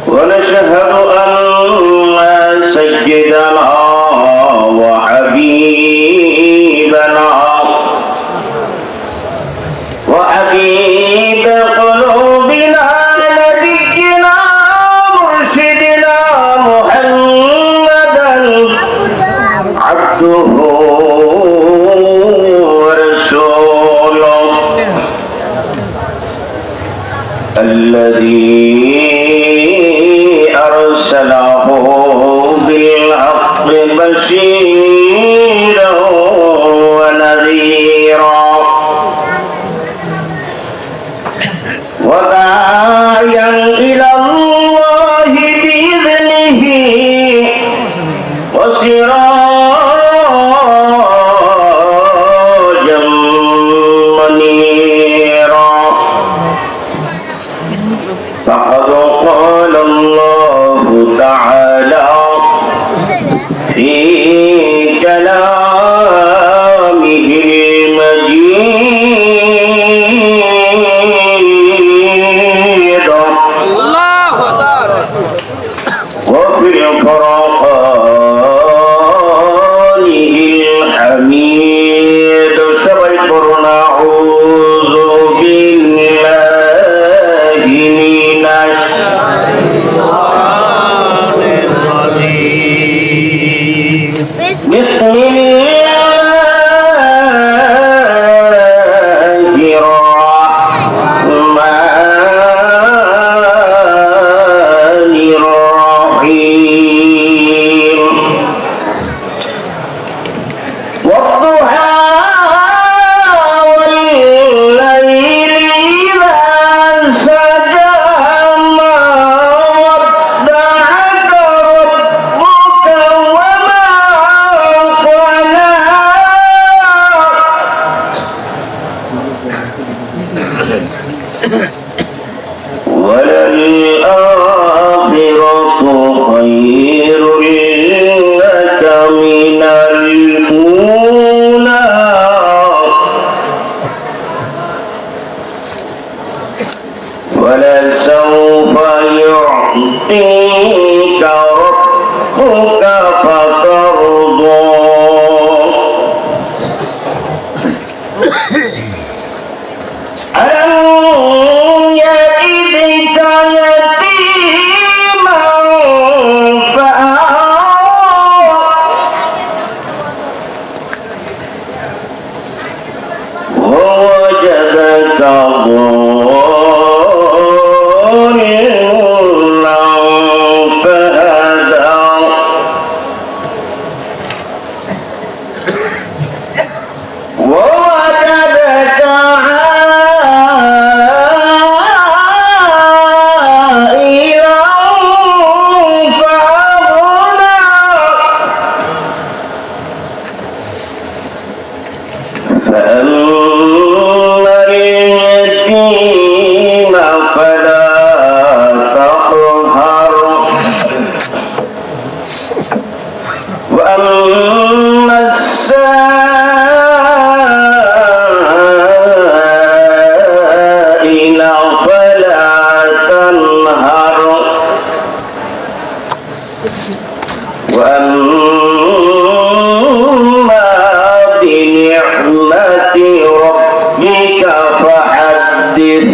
ونشهد أن سيدنا وحبيبنا وحبيب قلوبنا نبينا مرشدنا محمدا عبده ورسوله الذي أرسله بالحق بشيرا ونذيرا وداعيا إلى الله بإذنه وسراجا منيرا فقد قال الله تعالى في كلامه المجيد وفي قرآنه الحميد سبحانه نعوذ بالله من الشيطان الرجيم بسم الله الرحمن الرحيم والضحى والليل إذا سجى ما ودعك ربك وما قلى وللآخرة خير لك من الأولى ولسوف يعطيك ربك فترضى ألم يجدك يتيما فآوى ووجدك ضالا فهدى ووجدك عائلا فأغنى فأما اليتيم فلا تقهر وأما السائل فلا تنهر وأما بنعمة ربك فحدث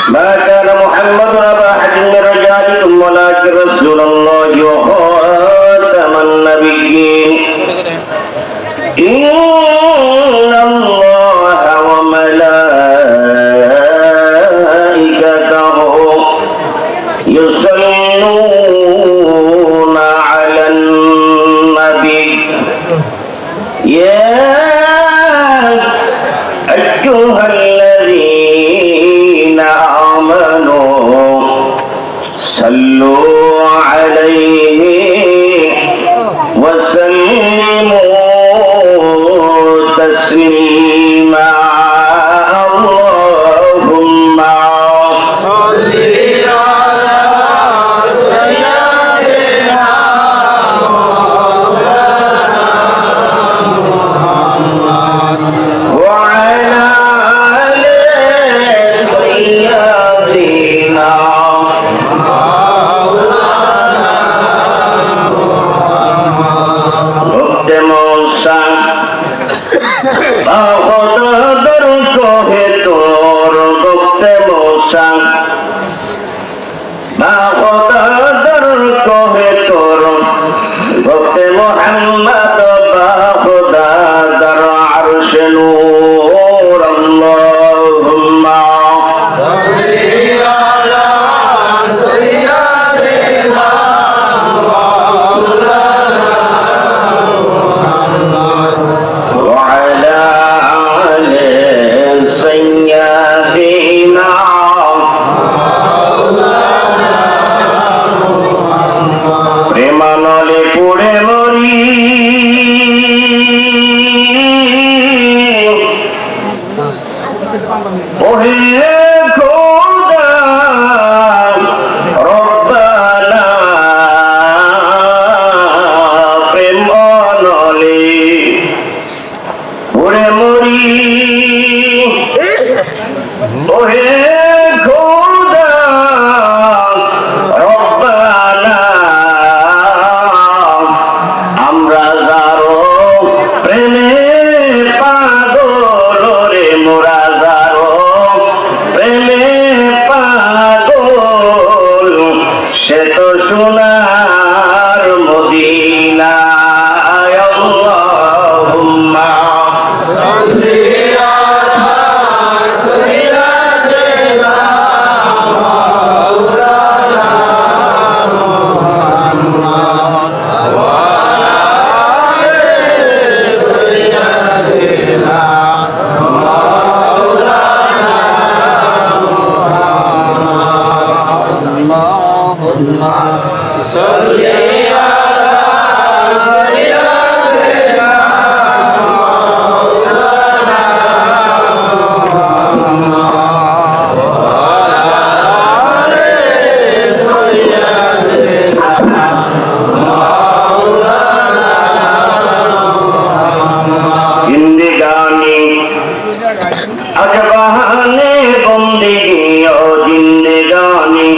ما كان محمد أبا أحد من رجالكم ولكن رسول الله وخاتم النبيين إن الله وملائكته يصلون على النبي يا أيها الذين آمنوا صلوا عليه وسلموا প্রেমানলে পড়ে মরি ওহে খোদা রব্বানা প্রেমানলে পড়ে মরি ওহে খোদা রব্বানা আমরা যারো প্রেমে পাগল রে মোরা যারো প্রেমে পাগল সে তো সোনার মদিনা আল্লাহুম্মা সাল্লি আলা সাইয়্যিদিনা মাওলানা মুহাম্মদ ওয়া আলা আলি সাইয়্যিদিনা মাওলানা আল্লাহুম্মা সাল্লি जिंदगानी अजबहाने बंदगी ओ जिंदगानी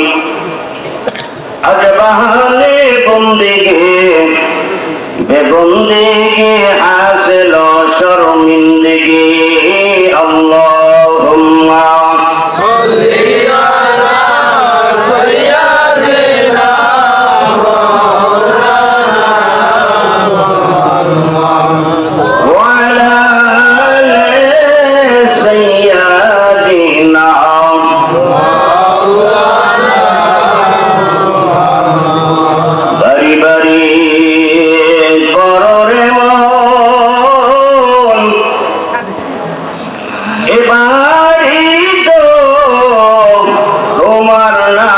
अजबहाने बंदगी बेबंदगी हासिल शर्मिंदगी अल्लाहुम्मा सल्ली अला सय्यिदिना وعلى آل سيدنا বাড়ি বাড়ি কররে মন এ বাড়ি তো তোমার না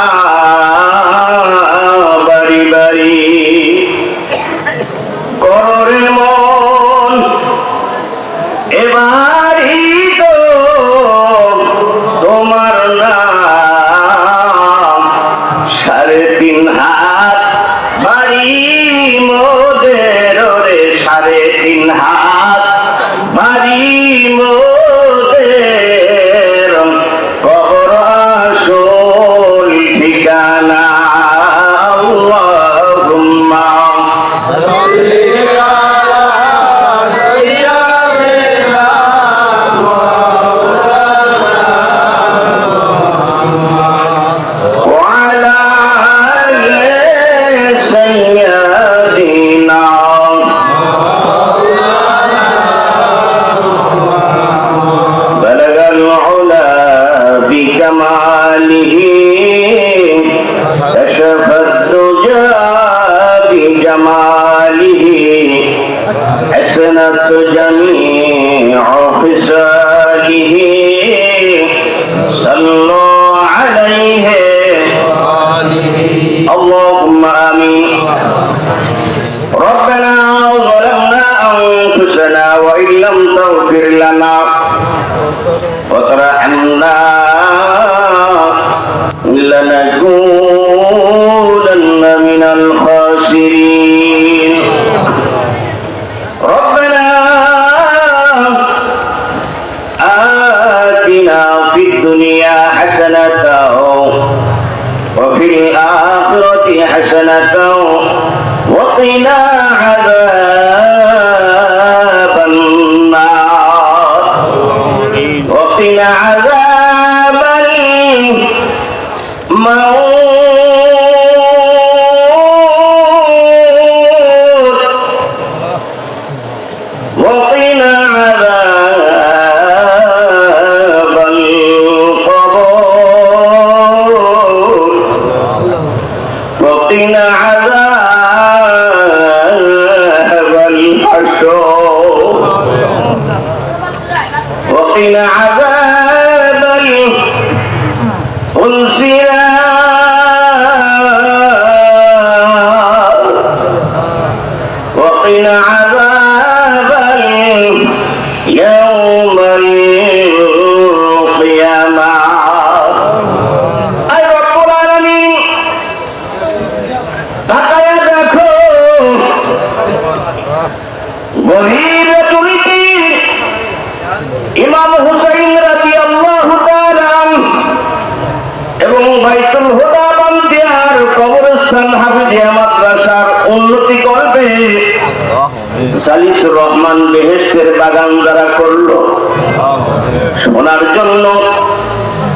বাড়ি বাড়ি কররে মন এবারই তো তোমার নাম 3.5 হাত বাড়ি মোদের রে 3.5 হাত বাড়ি মোদের কবর আসল ঠিকানা আল্লাহুম্মা সাল্লি আলা সাইয়্যিদিনা ওয়া আলা আলি সাইয়্যিদিনা بلغ العلا بكماله كشف الدجى بجماله حسنت جميع خصاله صلوا عليه اللهم آمين ربنا ظلمنا أنفسنا وإن لم تغفر لنا وترحمنا لنكونن من الخاسرين ربنا آتنا في الدنيا حسنة وفي الآخرة حسنة وقنا عذاب النار وقنا عذاب الموت وقنا عذاب عذاب الأنصياء وقنا عذاب يوم القيامة أي رب العالمين তাকায়া দেখো গভীর রাত্রিতে ইমাম হুসাইন রাদিয়াল্লাহু তাআলা এবং বাইতুল হুদা বান্দিয়ার কবরস্থান হাফিজিয়া মাদ্রাসার উন্নতি করবে সালিসুর রহমান বেহেশতের বাগান যারা করলো শোনার জন্য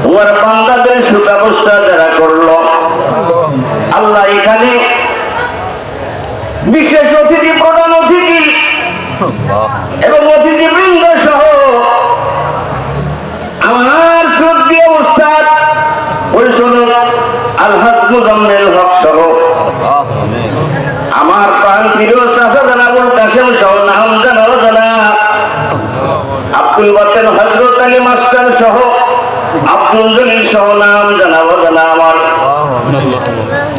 তোমার বান্দাদের সুব্যবস্থা যারা করলো আল্লাহ এখানে বিশেষ অতিথি প্রধান অতিথি এবং অতিথিবৃন্দ সহ আমার শ্রদ্ধেয় উস্তাদ পরিচালক আলহাজ মুজাম্মেল হক সহ আমার প্রাণ প্রিয় চাচা জানাবুল কাসেম সহ নাম জানাও জানা আব্দুল বাতেন হযরত আলী মাস্টার সহ আব্দুল জলিল সহ নাম জানাবো জানা আমার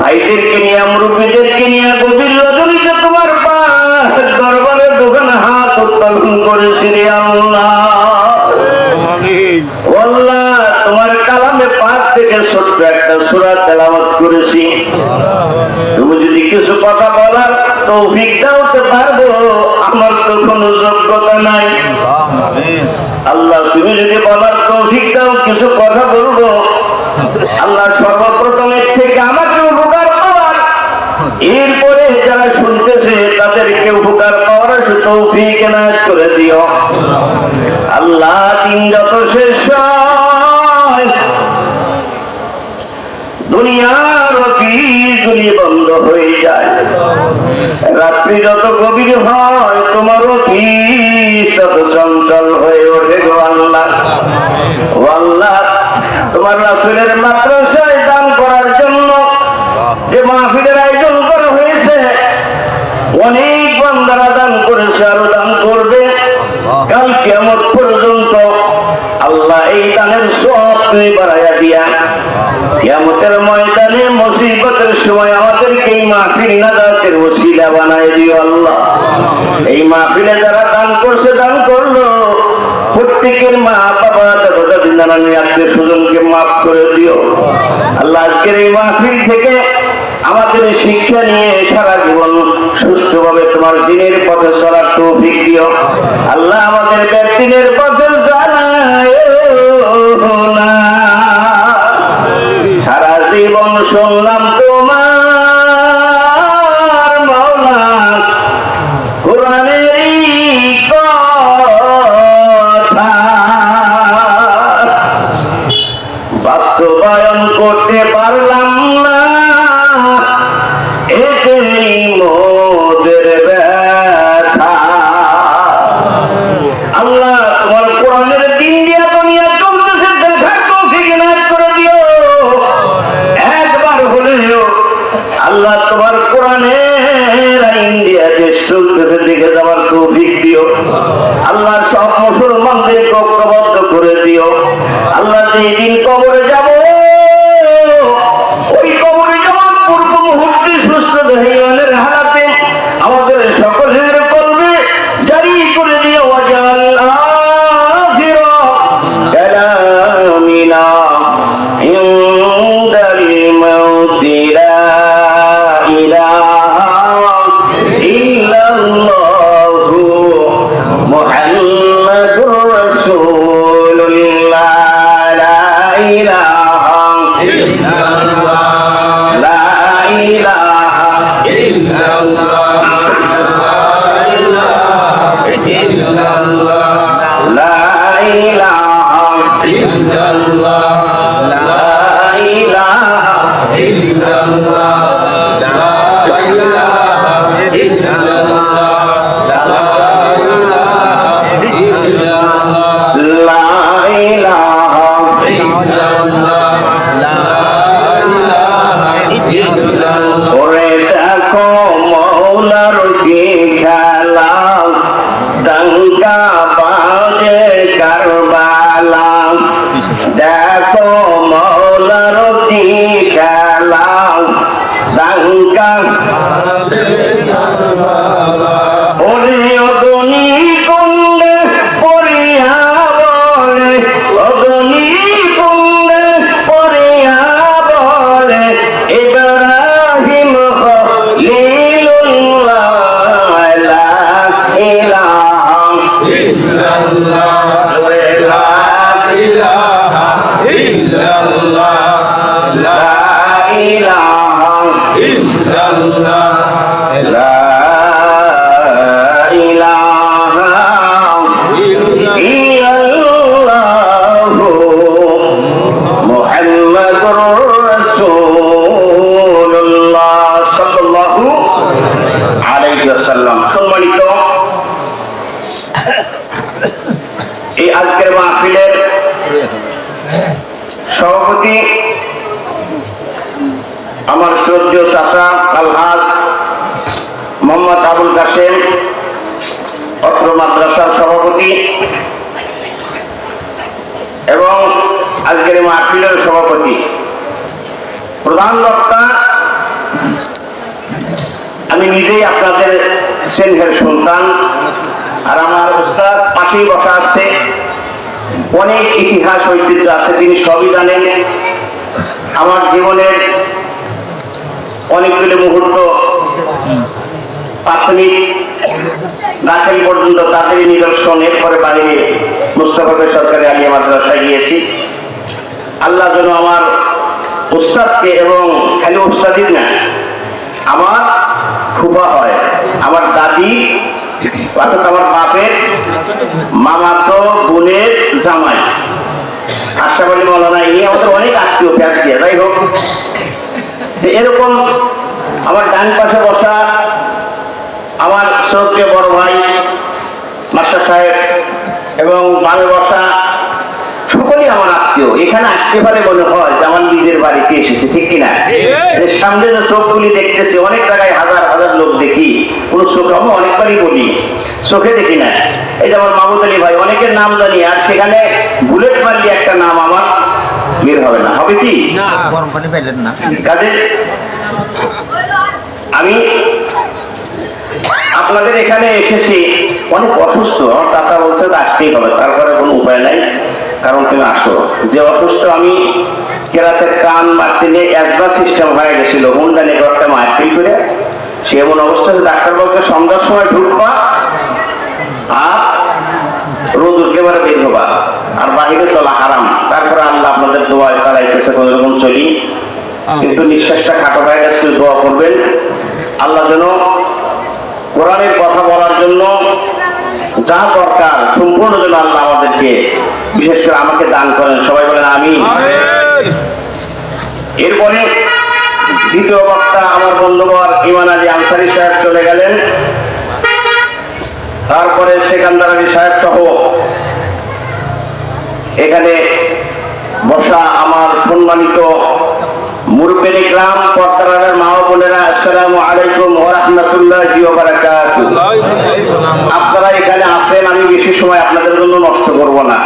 ভাইদেরকে নিয়ে মুরব্বীদেরকে নিয়ে গভীর রজনীতে তোমার দরবারে দোকানে হাত উত্তোলন করেছি রে আল্লাহ। আল্লাহ তোমার কালামে পাক থেকে ছোট্ট একটা সূরা তেলাওয়াত করেছি, তুমি যদি কিছু কথা বলার তৌফিক দাওতে পারবো, আমার তো কোনো যোগ্যতা নাই। আল্লাহ তুমি যদি বলার তৌফিক দাও, কিছু কথা বলবো। আল্লাহ সর্বপ্রথমের থেকে আমাকে উপকার পাওয়ার, এরপরে যারা শুনতেছে তাদেরকে উপকার পাওয়ার তৌফিক এনায়েত করে দিও। আল্লাহ দিন যত শেষ হয়, দুনিয়ার অফিসগুলি বন্ধ হয়ে যায়, রাত্রি যত গভীর হয়, তোমার অফিস তত চঞ্চল হয়ে ওঠে গো আল্লাহ। ও আল্লাহ, তোমার রাসূলের মাদ্রাসায় দান করার জন্য যে মাহফিলের আয়োজন করা হয়েছে, অনেক বান্দারা দান করেছে, আরো দান করবে কাল কিয়ামত পর্যন্ত। আল্লাহ এই দানের সব তুমি বাড়াইয়া দিয়া কিয়ামতের ময়দানে মুসিবতের সময় আমাদেরকে এই মাহফিল নাজাতের ওসিলা বানায় দিও আল্লাহ। এই মাহফিলে যারা দান করছে, দান করলো, প্রত্যেকের মা বাবা দাদা দাদি নানানি আত্মীয় স্বজনকে মাফ করে দিও আল্লাহ। আজকের এই মাহফিল থেকে আমাদের শিক্ষা নিয়ে সারা জীবন সুষ্ঠুভাবে তোমার দিনের পথে চলার তৌফিক দিও আল্লাহ। আমাদের দিনের পথে চালায় না, সারা জীবন শুনলাম তোমার মাওলা কোরআনের কথা, বাস্তবায়ন করতে পারলাম না, এতেই মোদের ব্যথা। আল্লাহ তোমার কোরআনের দিন দিয়া দুনিয়া চলতেছে, দেখার তৌফিক এনায়েত করে দিও। একবার হলেও আল্লাহ তোমার কোরআনের আইন দিয়া দেশ চলতেছে, দেখে যাওয়ার তৌফিক দিও আল্লাহ। সব মুসলমানদেরকে ঐক্যবদ্ধ করে দিও আল্লাহ। যেই দিন কবরে যাব, ওই কবরে যাওয়ার পূর্ব মুহূর্তে সুস্থ দেহের হারাতে আমাদের সকলের কলবে জারি করে দিও। ওয়াজাল আখিরা কালামিনা ইনদাল মাউতি লা ইলাহা ইল্লাল্লাহু মুহাম্মাদুর রাসূলুল্লাহ। লা ইলাহা ইল্লাল্লাহ, লা ইলাহা ইল্লাল্লাহ, লা ইলাহা ইল্লাল্লাহ, লা ইলাহা ইল্লাল্লাহ, লা ইলাহা ইল্লাল্লাহ, লা ইলাহা ইল্লাল্লাহ। ওরে দেখো মওলার কি খেলা, দঙ্গা বাজে কারবালা। সভাপতি আমার শ্রদ্ধেয় চাচা আলহাজ মোহাম্মদ আবুল কাসেম, অত্র মাদ্রাসার সভাপতি এবং আজকের মাহফিলের সভাপতি, প্রধান বক্তা আমি নিজেই আপনাদের স্নেহের সন্তান। আর আমার উস্তাদ পাশেই বসা আছে, অনেক ইতিহাস ঐতিহ্য আছে, তিনি সবই জানেন। আমার জীবনের অনেকগুলো মুহূর্ত প্রাথমিক দাখিল পর্যন্ত তাদেরই নিদর্শন। এরপরে বাইরে মুস্তাফা সরকারি আলিয়া মাদ্রাসায় গিয়েছি। আল্লাহ যেন আমার উস্তাদকে, এবং খালি উস্তাদি না, আমার ফুফা হয়, আমার দাদি অর্থাৎ আমার বাপের মামাতো বোনের জামাই আশরাফ আলী মাওলানা, ইনি আমাদের অনেক আত্মীয় প্যাঁচ দিয়ে। যাই হোক, এরকম আমার ডান পাশে বসা আমার শ্রদ্ধেয় বড় ভাই মাস্টার সাহেব, এবং বামে বসা সকলেই আমার আত্মীয়। এখানে আসতে পারে মনে হয় যে আমার নিজের বাড়িতে এসেছে, ঠিক কিনা? সামনে যে চোখগুলি দেখতেছে, অনেক জায়গায় হাজার হাজার লোক দেখি, কোন চোখ আমি অনেকবারই বলি চোখে দেখি না। এই যে আমার মাহমুদ আলী ভাই, অনেকের নাম জানি, আর সেখানে বুলেট মারলে একটা নাম আমার বের হবে না, হবে কি? কাজে আমি আপনাদের এখানে এসেছি অনেক অসুস্থ। আমার চাচা বলছে আসতেই হবে, তারপরে কোনো উপায় নাই, কারণ তুমি আসো। যে অসুস্থ, আমি কেরাতের কান মারতে নিয়ে একবার সিস্টেম হয়ে গেছিল, হুন্ডা নিয়ে ঘরটা মারফিল করে। সে এমন অবস্থা, ডাক্তার বলছে সন্ধ্যার সময় ঢুকবা আর রোদ একেবারে বের হবা, আর বাহিরে চলা হারাম। তারপরে আল্লাহ আপনাদের দোয়া চালাইতেছে, কোন রকম চলি, কিন্তু নিঃশ্বাসটা খাটো হয়ে গেছে। দোয়া করবেন আল্লাহ যেন কোরআনের কথা বলার জন্য যা দরকার সম্পূর্ণ যেন আল্লাহ আমাদেরকে, বিশেষ করে আমাকে দান করেন। সবাই বলেন আমিন। এরপরে দ্বিতীয় বক্তা আমার বন্ধুবর ইমান আলী আনসারী সাহেব চলে গেলেন। তারপরে সেকান্দার আলী সাহেব সহ এখানে বসা আমার সম্মানিত মুরব্বিন ইকরাম, পর্দার মা ও বোনেরা, আসসালামু আলাইকুম ওয়া রাহমাতুল্লাহি ওয়া বারাকাতুহু। আপনারা এখানে আছেন, আমি বেশি সময় আপনাদের জন্য নষ্ট করব না।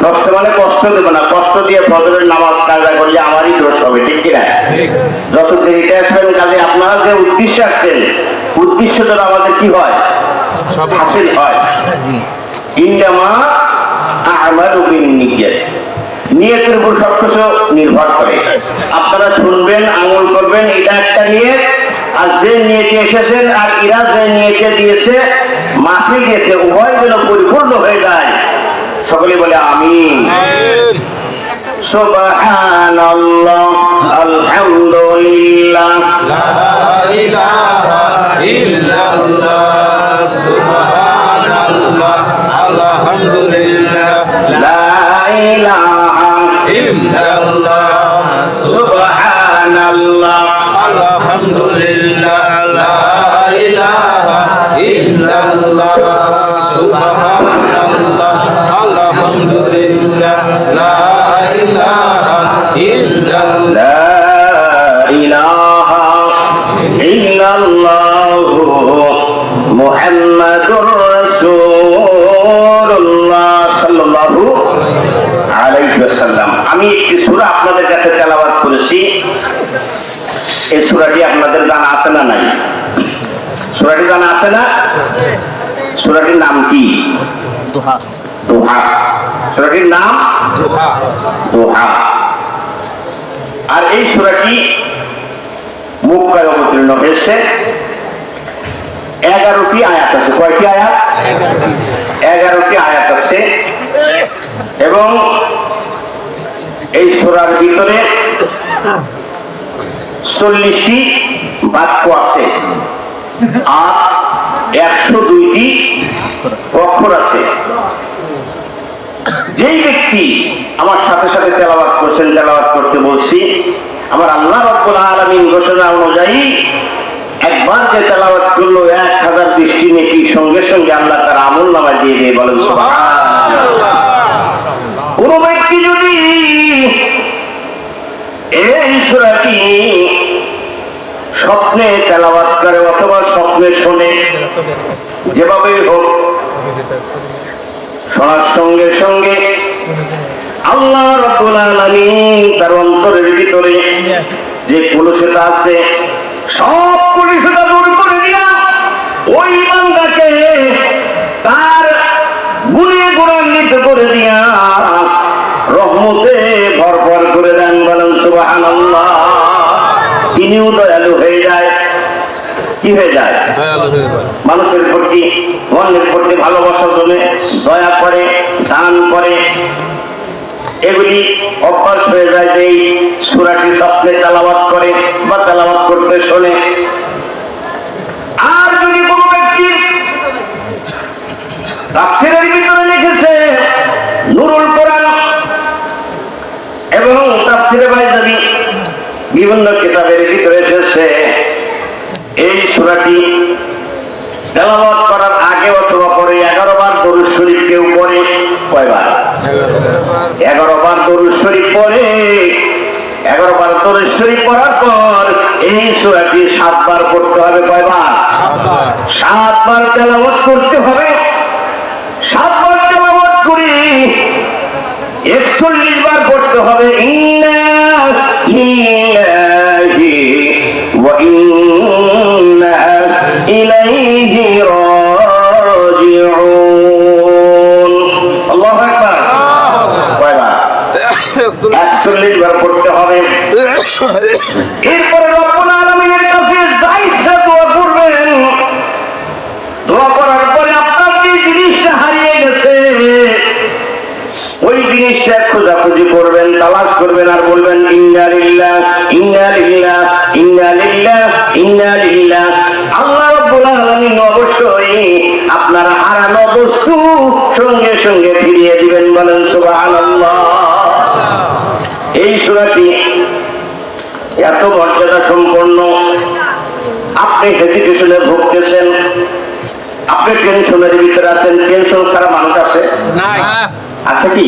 নষ্ট মানে কষ্ট দেব না, কষ্ট দিয়ে ফজরের নামাজ কাজা করলে আমারই দোষ হবে, ঠিক কিনা? যত দেরিতে আসবেন, কাজে আপনারা যে উদ্দেশ্যে আসছেন, উদ্দেশ্য যেন আমাদের কি হয়, হাসিল হয়। ইন্নামা আমালু বিন্নিয়াত, নিয়তের উপর সবকিছু নির্ভর করে। আপনারা শুনবেন, আমল করবেন, এটা একটা নিয়ত। আর যে নিয়তে এসেছেন আর এরা যে নিয়তে দিয়েছে, মাহফিল দিয়েছে, উভয় যেন পরিপূর্ণ হয়ে যায়। সকলে বলে আমিন। সুবহানাল্লাহ, আলহামদুলিল্লাহ, লা ইলাহা ইল্লাল্লাহ, সুবহানাল্লাহ, আলহামদুলিল্লাহ, লা ইলাহা ইল্লাল্লাহ, সুবহানাল্লাহ, আলহামদুলিল্লাহ, লা ইলাহা ইল্লাল্লাহ, সুবহানাল্লাহ, আলহামদুলিল্লাহ, লা ইলাহা ইল্লাল্লাহ, লা ইলাহা ইল্লাল্লাহ, মুহাম্মাদুর রাসূলুল্লাহ সাল্লাল্লাহু আলাইহি ওয়াসাল্লাম। আমি একটি সূরা আপনাদের কাছে তেলাওয়াত করেছি। এই সূরাটি আপনাদের জানা আছে না নাই? সূরাটি জানা আছে না? সূরাটির নাম কি? দোহা। দোহা, সূরাটির নাম দোহা। দোহা। আর এই সূরাটি মক্কায় অবতীর্ণ হয়েছে। 11টি আয়াত আছে। কয়টি আয়াত? 11টি আয়াত আছে। এবং এই সূরার ভিতরে 40টি বাক্য আছে আর 102টি অক্ষর আছে। যেই ব্যক্তি আমার সাথে সাথে তেলাওয়াত করছেন, তেলাওয়াত করতে বলছি, আমার আল্লাহ রাব্বুল আলামিন ঘোষণা অনুযায়ী একবার যে তেলাওয়াত করলো 1000 দৃষ্টি নেকি সঙ্গে সঙ্গে আল্লাহ তার আমলনামায় দিয়ে দিয়ে। বলেন সুবহানাল্লাহ। কোন ব্যক্তি যদি এই সূরাটি স্বপ্নে তেলাওয়াত করে অথবা স্বপ্নে শোনে, যেভাবেই হোক শোনার সঙ্গে সঙ্গে আল্লাহ রাব্বুল আলামিন তার অন্তরের ভিতরে যে কলুষতা আছে সব কলুষতা দূর করে দিয়া ওই বান্দাকে তার গুণে গুণান্বিত করে দিয়া রহমতে ভরভর করে দেন। বলেন সুবহানাল্লাহ। তিনিও দয়ালু হয়ে যায়। কি হয়ে যায়? মানুষের প্রতি, অন্যের প্রতি ভালোবাসা জমে, দয়া করে, দান করে, এগুলি অভ্যাস হয়ে যায় যে এই সূরাটি স্বপ্নে তেলাওয়াত করে বা তেলাওয়াত করতে শোনে। আর যদি কোনো ব্যক্তি তাফসীরের ভিতরে লিখেছে নুরুল কোরআন এবং তাফসীরে বাইজাবি বিভিন্ন কিতাবের ভিতরে এসেছে এই সূরাটি তেলাওয়াত করার আগে অথবা পরে 11 বার দরুদ শরীফ কেউ পড়ে। কয়বার? 11 বার দরুদ শরীফ পড়ে। 11 বার দরুদ শরীফ পড়ার পর এই সূরাটি 7 বার পড়তে হবে। কয়বার? 7 বার তেলাওয়াত করতে হবে। 7 বার তেলাওয়াত করে 41 বার পড়তে হবে ইন্না লিল্লাহি ওয়া ইন্না ইলাইহি রাজিউন। আল্লাহু আকবার। কয়বার? 41 বার পড়তে হবে। এরপরে রব্বুল আলামিনের কাছে যা ইচ্ছা দোয়া করবেন। দোয়া করার পরে আপনার যে জিনিসটা হারিয়ে গেছে ওই জিনিসটা খোঁজাখুঁজি করবেন, তালাশ করবেন আর বলবেন ইন্না লিল্লাহ ইন্না লিল্লাহ ইন্না লিল্লাহ ইন্না লিল্লাহ। আল্লাহ রাব্বুল আলামিন অবশ্যই আপনার হারানো বস্তু সঙ্গে সঙ্গে ফিরিয়ে দিবেন। বলেন সুবহানাল্লাহ। এই সূরাটি এত মর্যাদা সম্পন্ন। আপনি হেজিটেশনে ভুগতেছেন, আপনি টেনশনের ভিতরে আছেন। টেনশন ছাড়া মানুষ আছে? আছে কি?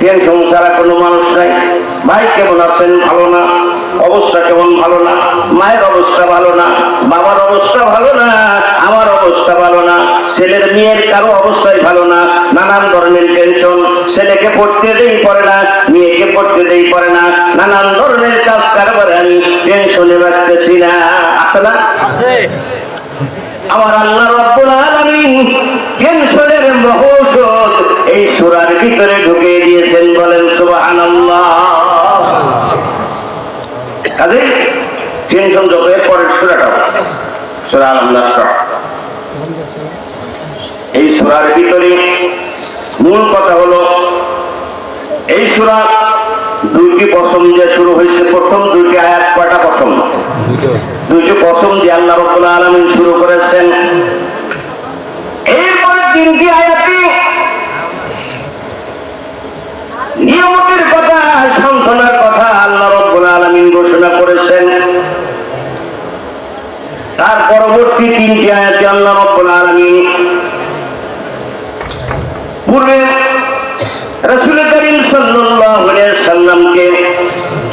টেনশন ছাড়া কোনো মানুষ নাই। ভাই কেমন আছেন? ভালো না। অবস্থা কেমন? ভালো না। মায়ের অবস্থা ভালো না, বাবার অবস্থা ভালো না, আমার অবস্থা ভালো না, ছেলের মেয়ের কারো অবস্থাই ভালো না। নানান ধরনের টেনশন। ছেলেকে পড়তে দেই পড়ে না, মেয়েকে পড়তে দেই পড়ে না, নানান ধরনের কাজ কারবারে আমি টেনশনে বাঁচতেছি না। আছে না? আছে। আমার আল্লাহ রাব্বুল আলামিন টেনশনের মহৌষধ এই সূরার ভিতরে ঢুকিয়ে দিয়েছেন। বলেন সুবহানাল্লাহ। কাজে টেনশন যত এর পরের সূরাটা সূরা আল-নাস। এই সূরার ভিতরে মূল কথা হলো এই সূরা দুইটি কসম দিয়ে শুরু হয়েছে। প্রথম দুইটি আয়াত কয়টা কসম? দুইটি কসম দিয়ে আল্লাহ রাব্বুল আলামিন শুরু করেছেন। এরপরে তিনটি আয়াতে নিয়ামতের কথা, সান্ত্বনার কথা আল্লাহ রাব্বুল আলামিন ঘোষণা করেছেন। তার পরবর্তী তিনটি আয়াতে আল্লাহ রাব্বুল আলামিন পূর্বে রাসূল করিম সাল্লাল্লাহু আলাইহি সাল্লামকে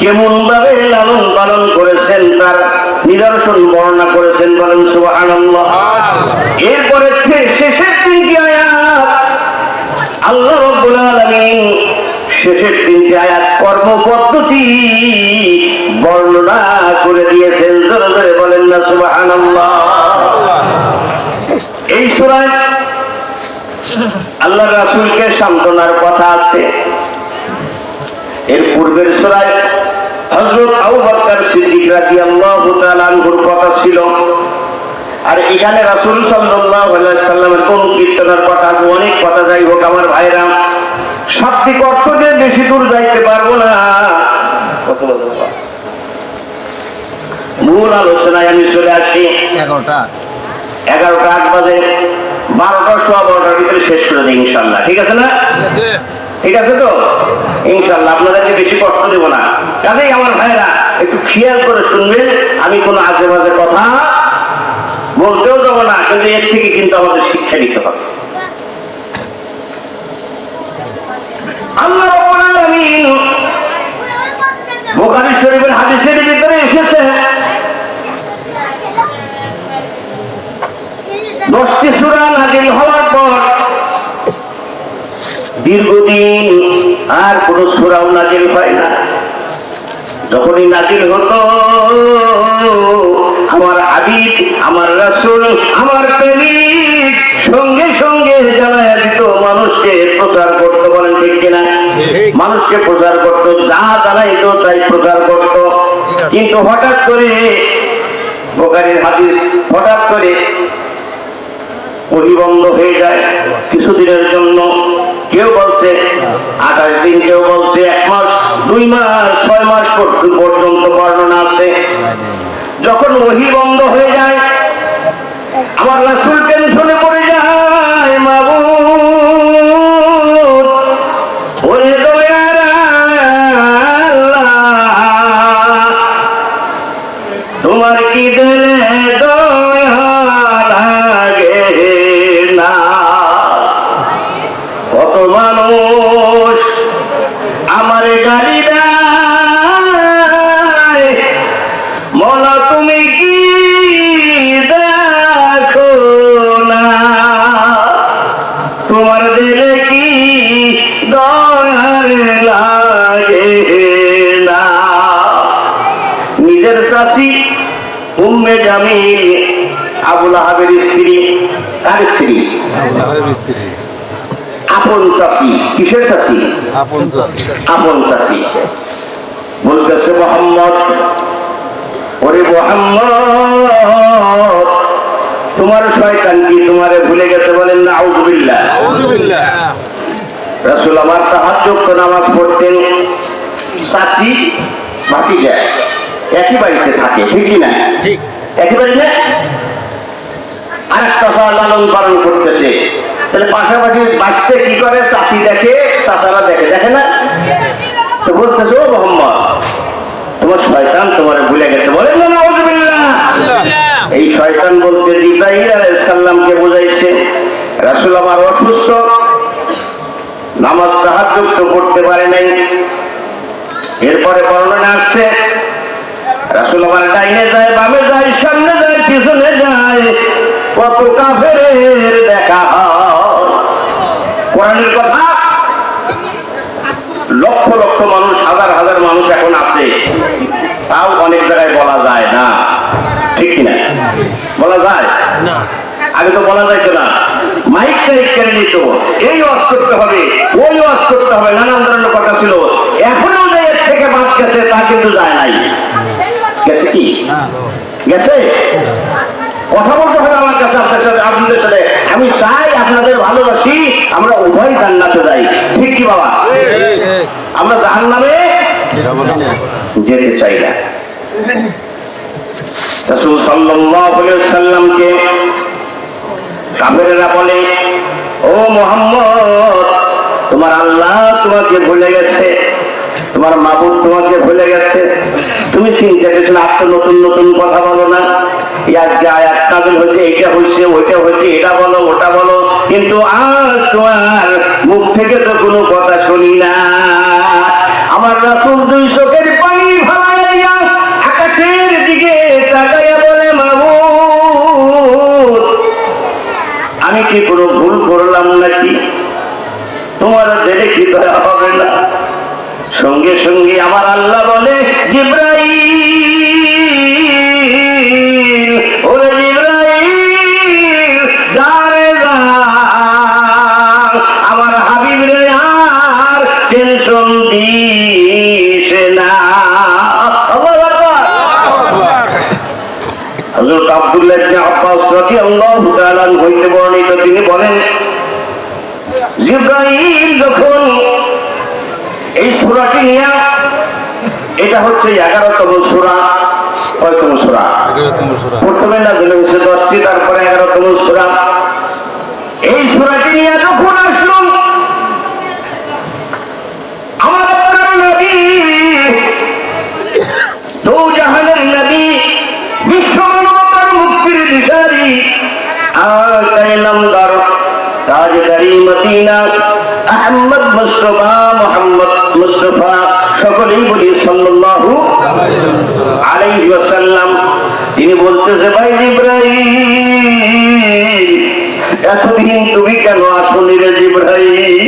কেমন ভাবে লালন পালন করেছেন তার নিদর্শন বর্ণনা করেছেন। বলেন সুবহানাল্লাহ। এরপরে শেষের তিনটি আয়াত আল্লাহ রাব্বুল আলামিন শেষের তিনটি আয়াত কর্মপদ্ধতি বর্ণনা করে দিয়েছেন। জোরে জোরে বলেন না সুবহানাল্লাহ। এই সূরায় আল্লাহ রাসূলকে সান্ত্বনার কথা আছে। এর পূর্বের সূরায় হযরত আবু বকর সিদ্দিক রাদিয়াল্লাহু তাআলা আনহুর কথা ছিল। আর এখানে রাসূল সাল্লাল্লাহু আলাইহি সাল্লামের কোন কীর্তনের কথা আছে, অনেক কথা। যাই হোক আমার ভাইরা, শাব্দিক অর্থ দিয়ে বেশি দূর যাইতে পারবো না। মূল আলোচনায় আমি চলে আসি। 11টা 8 বাজে, 12টা সোয়া 12টার ভিতরে শেষ করে দিই ইনশাআল্লাহ। ঠিক আছে না? ঠিক আছে তো ইনশাআল্লাহ। আপনাদেরকে বেশি কষ্ট দেব না। কাজেই আমার ভাইরা একটু খেয়াল করে শুনবেন। আমি কোনো আজে বাজে কথা বলতেও দেবো না, কিন্তু এর থেকে কিন্তু আমাদের শিক্ষা নিতে হবে। আল্লাহ রাব্বুল আলামিন বুখারী শরীফ 10টি সূরা নাযিল হওয়ার পর দীর্ঘদিন আর কোন সূরাও নাযিল হয় না। যখনই নাযিল হতো আমার হাবিব, আমার রাসূল, আমার প্রেমিক সঙ্গে সঙ্গে জানায়া দিত, মানুষকে প্রচার করতে, বলেন ঠিক কিনা? মানুষকে প্রচার করত, যা জানাইতো তাই প্রচার করত। কিন্তু হঠাৎ করে বুখারীর হাদিস, হঠাৎ করে ওহী বন্ধ হয়ে যায় কিছুদিনের জন্য। কেউ বলছে 28 দিন, কেউ বলছে 1 মাস, 2 মাস, 6 মাস পর্যন্ত বর্ণনা আছে। যখন ওহী বন্ধ হয়ে যায় আমার রাসূল টেনশনে পড়ে যায়, মাবুদ ওরে দয়ার আল্লাহ, তোমার কি দিলে দয়া লাগে না? কত মানুষ আমার গালি দেয়, মওলা তুমি কি দেখো না? তোমার দিলে কি দয়ার লাগে না? নিজের শাশি উম্মে জামিল, আবু লাহাবের স্ত্রী, কার স্ত্রী? আপন চাষি। কিসের চাষি? আপন চাষি। বলতেছে মোহাম্মদ, ওরে মোহাম্মদ, তোমার শয়তান কি তোমারে ভুলে গেছে? বলেন না আউযুবিল্লাহ। রাসূল আমার তাহাজ্জুদ নামাজ পড়তেন, চাচি ভাতিজা একই বাড়িতে থাকে, ঠিক না? ঠিক, একই বাড়িতে। আরেক চাচা লালন পালন করতেছে, তাহলে পাশাপাশি বাঁচতে কি করে? চাচি দেখে, চাচারা দেখে, দেখে না? তো বলতেছে, ও মোহাম্মদ, তোমার শয়তান তোমারে ভুলে গেছে। বলেন না নাউযুবিল্লাহ। এই শয়তান বলতে জিবরাইল আলাইহিস সালামকে বুঝাইছে। রাসূল আমার অসুস্থ, নামাজ তাহাজ্জুদ তো পড়তে পারে নাই। এরপরে বর্ণনা আসছে, রাসূল আমার ডাইনে যায়, বামে যায়, সামনে যায়, পিছনে যায়, কত কাফেরের দেখা হয়। কোরআনের কথা, লক্ষ লক্ষ মানুষ, হাজার হাজার মানুষ এখন আছে, তাও অনেক জায়গায় বলা যায় না, ঠিক কিনা? বলা যায় না। আগে তো বলা যাইতো না, মাইক টাইক কেড়ে নিত, এই ওয়াজ করতে হবে, ওই ওয়াজ করতে হবে, নানান ধরনের কথা ছিল। এখনো যে এর থেকে বাদ গেছে তা কিন্তু যায় নাই। গেছে কি? গেছে? কথা বলতে হবে আমার কাছে, আপনার সাথে, আপনাদের সাথে। আমি চাই, আপনাদের ভালোবাসি, আমরা উভয় জান্নাতে যাই, ঠিক কি বাবা? আমরা জাহান্নামে যেতে চাই না। রাসূল সাল্লাল্লাহু আলাইহি ওয়াসাল্লামকে কাফেররা বলে, ও মুহাম্মদ, তোমার আল্লাহ তোমাকে ভুলে গেছে, তোমার মাবুদ তোমাকে ভুলে গেছে, তুমি চিন্তা করছো না, আর নতুন নতুন কথা বলো না, আজকে আয়াত নাযিল হয়েছে, এটা হয়েছে, ওইটা হয়েছে, এটা বলো, ওটা বলো, কিন্তু আজ তোমার মুখ থেকে তো কোনো কথা শুনি না। আমার রাসূল 2 চোখের পানি ফেলাইয়া দিয়া আকাশের দিকে তাকাইয়া বলে, মাবুদ, আমি কি কোনো ভুল করলাম নাকি? তোমার দিলে কি দয়া হবে না? সঙ্গে সঙ্গে আমার আল্লাহ বলে, জিবরাইল, ওরে জিবরাইল, যা রে যা, আমার হাবিব রে আর টেনশন দিস না। হযরত আব্দুল্লাহ ইবনে আব্বাস রাদিয়াল্লাহু তাআলা হইতে বর্ণিত, তিনি বলেন, জিবরাইল যখন এই সূরাটি নিয়ে, এটা হচ্ছে 11তম সূরা। কয়তম সূরা? 11তম সূরা। প্রথমে নাযিল হয়েছে 10টি, তারপরে 11তম সূরা। এই সূরাটি নিয়ে যখন আসলো, আমার আপনার নবী, দু জাহানের নবী, বিশ্ব মানবতার মুক্তির দিশারি, আকায়ে নামদার, তাজদারি মদিনা, আহমদ মুস্তাফা, মুহাম্মদ মুস্তাফা, সকলেই বলি সাল্লাল্লাহু আলাইহি ওয়াসাল্লাম। তিনি বলতেছে, ভাই জিবরাইল, এতদিন তুমি কেন আসনি রে জিবরাইল?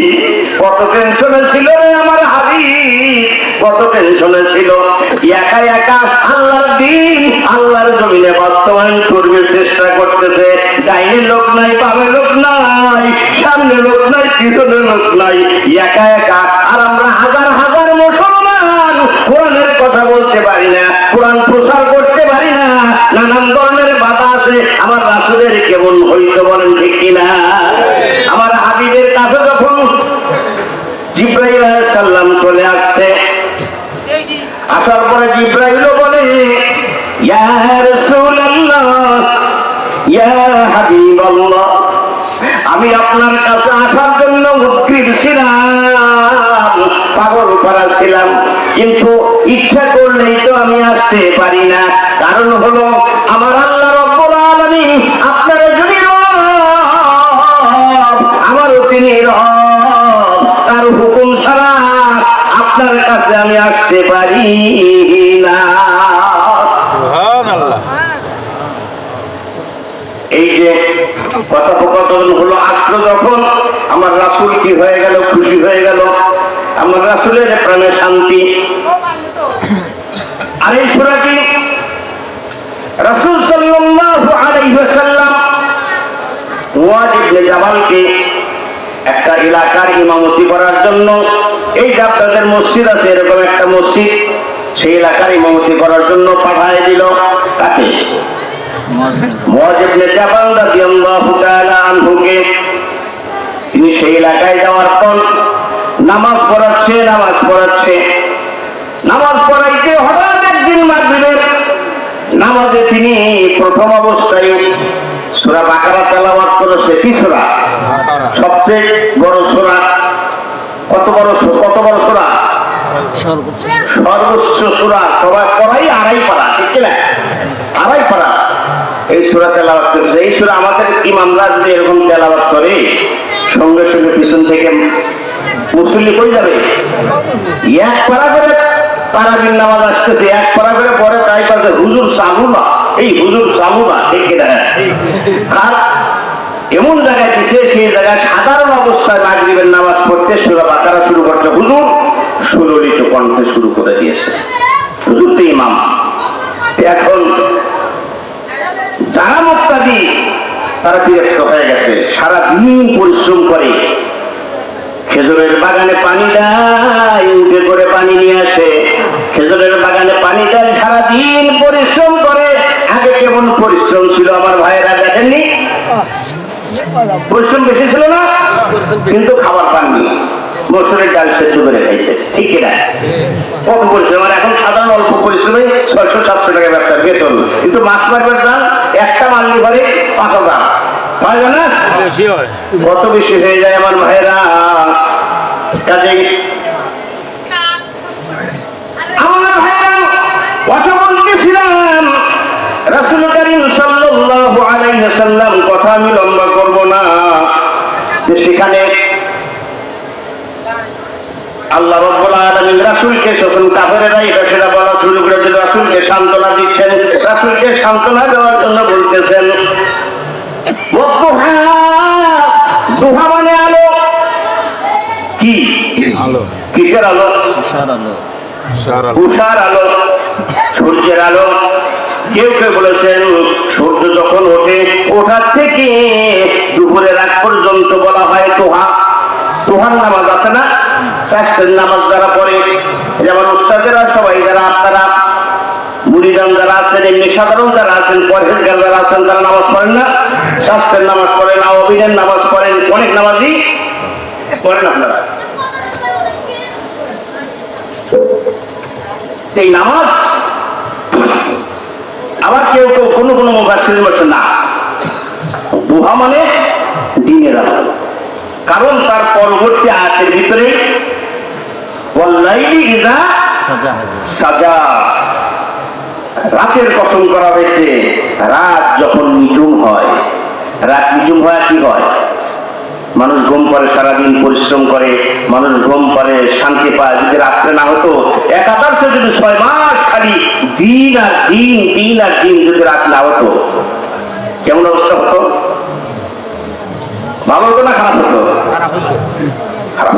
কত টেনশনে ছিল রে আমার হাবিব, কত টেনশনে ছিল। একা একা আল্লাহর দ্বীন আল্লাহর জমিনে বাস্তবায়ন করবে চেষ্টা করতেছে। ডাইনে লোক নাই, বামে লোক নাই, সামনে লোক নাই, পিছনে লোক নাই, একা একা। আর আমরা হাজার হাজার মুসলমান কোরআনের কথা বলতে পারি না, কোরআন প্রচার করতে পারি না, নানান ধরনের বাধা আছে। আমার রাসূলের কেমন হইতো বলেন ঠিক কিনা? আমার হাবিবের কাছে যখন জিবরাইল আলাইহিস সালাম চলে আসছে, আসার পরে জিবরাইল বলে, ইয়া রাসূলুল্লাহ, ইয়া হাবিবাল্লাহ, আমি আপনার কাছে আসার জন্য উদ্গ্রীব ছিলাম, পাগল করা ছিলাম, কিন্তু ইচ্ছা করলেই তো আমি আসতে পারি না। কারণ হলো আমার আল্লাহ রাব্বুল আলামিন আপনার যদি আমারও তিনি রব, তার হুকুম ছাড়া আপনার কাছে আমি আসতে পারি না। সুবহানাল্লাহ। এই যে কথোপকথন হলো, আসলো যখন আমার রাসূল কি হয়ে গেল? খুশি হয়ে গেল। আমার রাসূলের প্রাণে শান্তি। আর এই সূরাটি রাসূল সাল্লাল্লাহু আলাইহি ওয়াসাল্লাম মুআয ইবনে জাবালকে একটা এলাকার ইমামতি করার জন্য, এই যে আপনাদের মসজিদ আছে এরকম একটা মসজিদ, সেই এলাকার ইমামতি করার জন্য পাঠায় দিল। তাকে মুআয ইবনে জাবাল রাদিয়াল্লাহু তাআলা আনহুকে। তিনি সেই এলাকায় যাওয়ার পর নামাজ পড়াচ্ছে, নামাজ পড়াইতে হঠাৎ একদিন মাগরিবের নামাজে তিনি প্রথম অবস্থায় সূরা বাকারা তেলাওয়াত করেছে। কি সূরা? সবচেয়ে বড় সূরা। কত বড় সূরা? সর্বোচ্চ সূরা। সবাই পড়াই আড়াই পারা, ঠিক না? আড়াই পারা এই সূরা তেলাওয়াত করেছে। এই সূরা আমাদের ইমামরা যদি এরকম তেলাওয়াত করে, সঙ্গে সঙ্গে পিছন থেকে মুসল্লি কই যাবে? এক পারা করে তারাবির নামাজ আসতেছে, এক পারা করে পরে তাই পাশে হুজুর সামুনা, এই হুজুর সামুনা, ঠিক কিনা? আর এমন জায়গায় দিছে, সেই জায়গায় সাধারণ অবস্থায় মাগরিবের নামাজ পড়তে সূরা বাকারা শুরু করছে, হুজুর সুললিত কণ্ঠে শুরু করে দিয়েছে। হুজুর তো ইমাম। এখন যারা মুক্তাদি তারা বিরক্ত হয়ে গেছে, সারাদিন পরিশ্রম করে, খেজুরের বাগানে পানি দেয়, উঠে করে পানি নিয়ে আসে, খেজুরের বাগানে পানি দেয়, সারাদিন পরিশ্রম করে। আগে কেমন পরিশ্রম ছিল আমার ভাইয়েরা, দেখেননি? পরিশ্রম বেশি ছিল না, কিন্তু খাবার পাননি, মসুরের ডাল সেদ্ধ করে খাইছে, ঠিক কিনা? কত পরিশ্রম। আর এখন সাধারণ অল্প পরিশ্রমে 600-700 টাকা ব্যবসা বেতন, কিন্তু মাছ মারবার দাম একটা মারলি ঘরে 5,000 হয় না? কত বেশি হয়ে যায় আমার ভাইয়েরা। কাজেই আমার ভাইয়েরা কথা বলতেছিলাম, রাসূল কারীম সাল্লাল্লাহু আলাইহি ওয়াসাল্লাম, কথা আমি লম্বা করব না, যে সেখানে আল্লাহ রাব্বুল আলামিন রাসূলকে যখন কাফেররা এটা সেটা বলা শুরু করেছিল, রাসূলকে সান্ত্বনা দিচ্ছেন, রাসূলকে সান্ত্বনা দেওয়ার জন্য বলতেছেন, দুহা মানে আলো। কি আলো? কিসের আলো? উষার আলো, সূর্যের আলো। কেউ কেউ বলেছেন সূর্য যখন ওঠে, ওঠার থেকে দুপুরের আগ পর্যন্ত বলা হয় তোহা। তোহার নামাজ আছে না, চাষের নামাজ যারা পড়ে, যেমন উস্তাদেরা সবাই, যারা আপনারা মুরিদান যারা আছেন, এমনি সাধারণ যারা আছেন, পরহেজগার যারা আছেন, তারা নামাজ পড়েন না? শাস্ত্রের নামাজ পড়েন, আওয়াবিনের নামাজ পড়েন, অনেক নামাজই পড়েন আপনারা। এই নামাজ আবার কেউ কেউ কোনো কোনো মুফাসসিরিন বলছেন না, দুহা মানে দিনের আলো। কারণ তার পরবর্তী আয়াতের ভিতরে ওয়াল্লাইলি ইযা সাজা, রাতের কসম করা হয়েছে। রাত যখন নিঝুম হয়, রাত নিঝুম হয় কি হয়? মানুষ ঘুম করে, সারাদিন পরিশ্রম করে, মানুষ ঘুম করে, শান্তি পায়। যদি রাত্রে না হতো, একাদশে যদি 6 মাস খালি দিন আর দিন যদি রাত না হতো কেমন অবস্থা হতো? ভালো হতো না খারাপ হতো? খারাপ।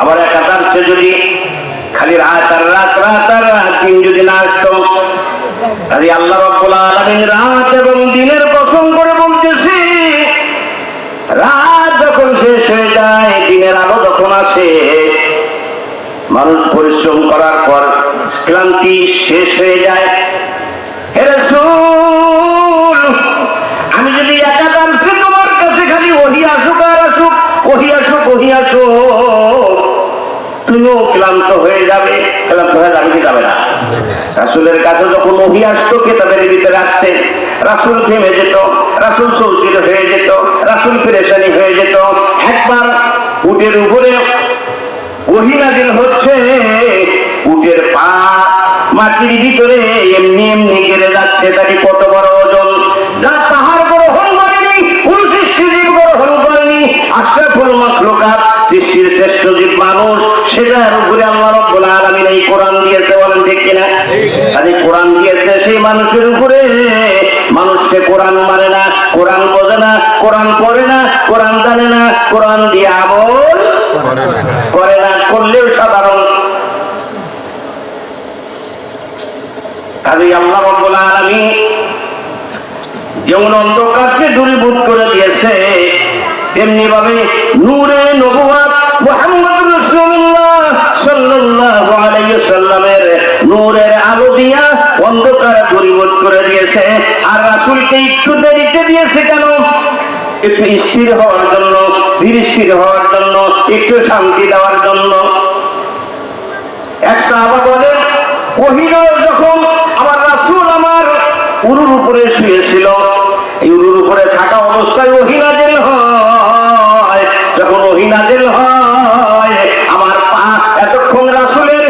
আবার একাধার সে যদি খালি রাত আর রাত দিন যদি না আসতো, তাহলে আল্লাহ রাব্বুল আলামিন রাত এবং দিনের কসম করে বলতেছে, রাত যখন শেষ হয়ে যায়, দিনের আলো যখন আসে, মানুষ পরিশ্রম করার পর ক্লান্তি শেষ হয়ে যায়। হে রাসূল, আমি যদি একাধার সে তোমার কাছে খালি ওহী আসুক আর আসুক, ওহী আসুক, তুমিও ক্লান্ত হয়ে যাবে। ক্লান্ত হয়ে যাবে কি যাবে না? রাসূলের কাছে যখন ওহী আসতো, কিতাবের ভিতরে আসছে, রাসূল থেমে যেত, রাসূল সৌচির হয়ে যেত, রাসূল পেরেশানি হয়ে যেত। একবার উটের উপরে ওহী নাযিল হচ্ছে, উটের পা মাটির ভিতরে এমনি এমনি গেড়ে যাচ্ছে। তাকে কত বড় ওজন, যা পাহাড় গ্রহণ করেনি, কোন সৃষ্টি জীব গ্রহণ করেনি, আশরাফুল মাখলুকাত, সৃষ্টির শ্রেষ্ঠ জীব মানুষ, সেটার উপরে আল্লাহ রাব্বুল আলামিন এই কোরআন দিয়েছে। বলেন ঠিক কিনা? আরে কোরআন দিয়েছে সেই মানুষের উপরে, মানুষ সে কোরআন মানে না, কোরআন বোঝে না, কোরআন পড়ে না, কোরআন জানে না, কোরআন দিয়ে আমল করে না, করলেও সাধারণ। কাজেই আল্লাহ রাব্বুল আলামিন যেমন অন্ধকারকে দূরীভূত করে দিয়েছে, তেমনি ভাবে নূরে নবুয়ত মুহাম্মদ রাসূলুল্লাহ সাল্লাল্লাহু আলাইহি ওয়াসাল্লামের নূরের আলো দিয়া অন্ধকার দূরীভূত করে দিয়েছে। আর রাসূলকে একটু দেরিতে দিয়েছে কেন? একটু স্থির হওয়ার জন্য, ধীর স্থির হওয়ার জন্য, একটু শান্তি দেওয়ার জন্য। এক সাহাবা বলেন, ওহী যখন আমার রাসূল আমার উরুর উপরে শুয়েছিল, এই উরুর উপরে থাকা অবস্থায় ওহী নাযিল হয়। যখন ওহী নাযিল হয়, আমার পা এতক্ষণ রাসূলের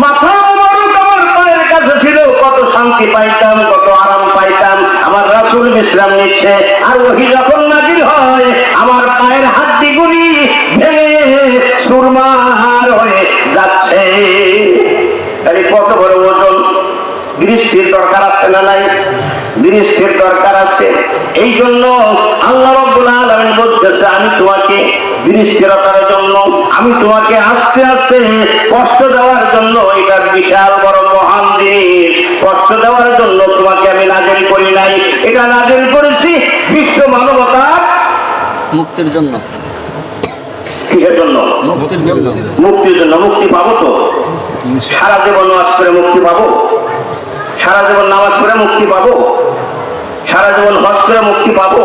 মাথা মোবারক আমার পায়ের কাছে ছিল, কত শান্তি পাইতাম, কত আরাম পাইতাম। আমার রাসূল বিশ্রাম নিচ্ছে, আর ওহী যখন নাযিল হয়, আমার পায়ের হাড্ডিগুলি ভেঙে চুরমার হয়ে যাচ্ছে। তাহলে কত বড় ওজন! দৃষ্টির দরকার আছে না নাই? দৃষ্টির দরকার আছে। এই জন্য আল্লাহ রাব্বুল আলামিন বলতেছে, আমি তোমাকে দৃষ্টিরতার জন্য, আমি তোমাকে আস্তে আস্তে কষ্ট দেওয়ার জন্য, এটা বিশাল বড় মহান জিনিস, কষ্ট দেওয়ার জন্য তোমাকে আমি নাযিল করি নাই, এটা নাযিল করেছি বিশ্ব মানবতার মুক্তির জন্য। কিসের জন্য? মুক্তির জন্য। মুক্তির জন্য। মুক্তি পাবো তো? সারা জীবন নামাজ পড়ে মুক্তি পাবো? সারা জীবন নামাজ পড়ে মুক্তি পাবো? সারা জীবন হজ করে মুক্তি পাবো?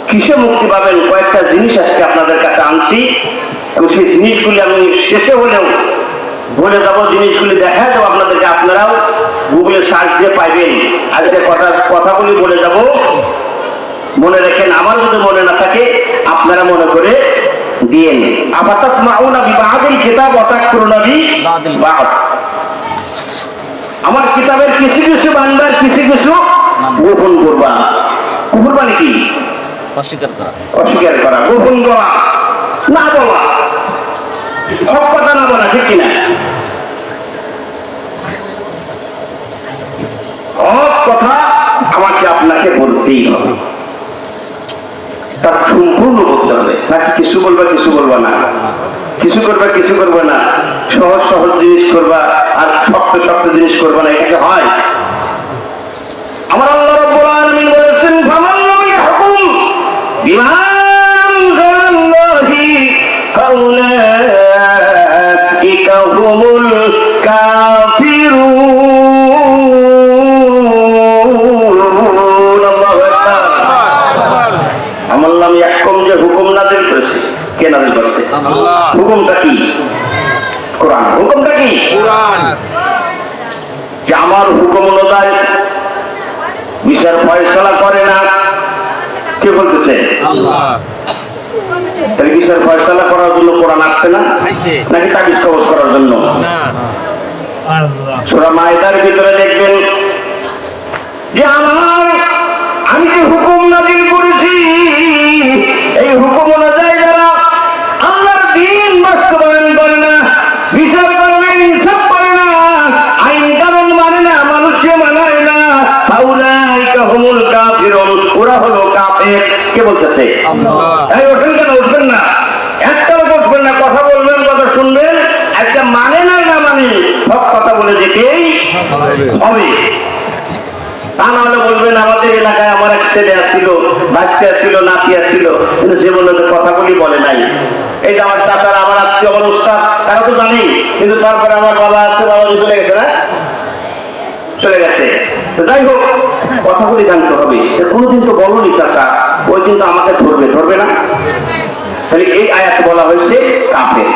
কিসে মুক্তি পাবেন? কয়েকটা জিনিস আজকে আপনাদের কাছে আনছি, এবং সেই জিনিসগুলি আমি শেষে হলেও বলে যাবো, জিনিসগুলি দেখা যাবো আপনাদেরকে, আপনারাও গুগলে সার্চ দিয়ে পাইবেন। আজকে কথাগুলি বলে যাব, মনে রেখেন। আমার যদি মনে না থাকে আপনারা মনে করে দিয়েন। আফাতাতমাউনা বিবাদিল কিতাব ওয়া তাকফুরুনা বিবাদ। আমার কিতাবের কিছু কিছু বান্দার কিছু কিছু গোপন করবা। কুফর মানে কি? অস্বীকার করা। অস্বীকার করা, গোপন করা, না বলা, সব কথা না বলা, ঠিক কিনা? সব কথা আমাকে আপনাকে বলতেই হবে, তার সম্পূর্ণ করতে হবে। নাকি কিছু বলবা কিছু বলবা না, কিছু করবা কিছু করবা না, সহজ সহজ জিনিস করবা আর শক্ত শক্ত জিনিস করবা না, এটাকে হয়? আমার আল্লাহ রাব্বুল আলামিন বলেছেন, ফামান লাম ইয়াহকুম বিমা আনজালাল্লাহি ফাউলাইকা হুমুল কাফিরুন। আমাল্লাম ইয়াহকুম, যে হুকুম নাযিল করেছে, কে নাযিল করেছে? আল্লাহ। হুকুমটা কি? কোরআন। হুকুমটা কি? কোরআন। যে আমার হুকুম অনুযায়ী বিচার ফয়সালা করে না, কে বলতেছে? আল্লাহ। তাহলে বিচার ফয়সালা করার জন্য কোরআন আসছে না, নাকি তাবিজ কবজ করার জন্য? না। সূরা মাইদার ভিতরে দেখবেন যে আমি যে হুকুম নাযিল করেছি, এই হুকুম অনুযায়ী যারা আল্লাহর দ্বীন বাস্তবায়ন করে না, বিচার করে না, ইনসাফ করে না, আইন কানুন ওরা হলো কাফের। কে বলতেছে? এই ওঠেন কেন, উঠবেন না, একটা লোক উঠবেন না, কথা বলবেন, কথা শুনবেন, একটা মানে না না মানে সব কথা বলে যেতেই হবে। তা নাহলে বলবেন আমাদের এলাকায় আমার এক ছেলে আসছিল, বাঁচতে আসছিল, নাতি আসছিল, কিন্তু সে বললো কথাগুলি বলে নাই। এই যে আমার চাচারা, আমার আত্মীয়, আমার উস্তাদ, তারা তো জানি, কিন্তু তারপরে আমার বাবা আছে, বাবা চলে গেছে না, চলে গেছে। যাই হোক, কথাগুলি জানতে হবে। সে কোনোদিন তো বলনি চাচা, ওই কিন্তু আমাকে ধরবে, ধরবে না? তাহলে এই আয়াত বলা হয়েছে কাফের।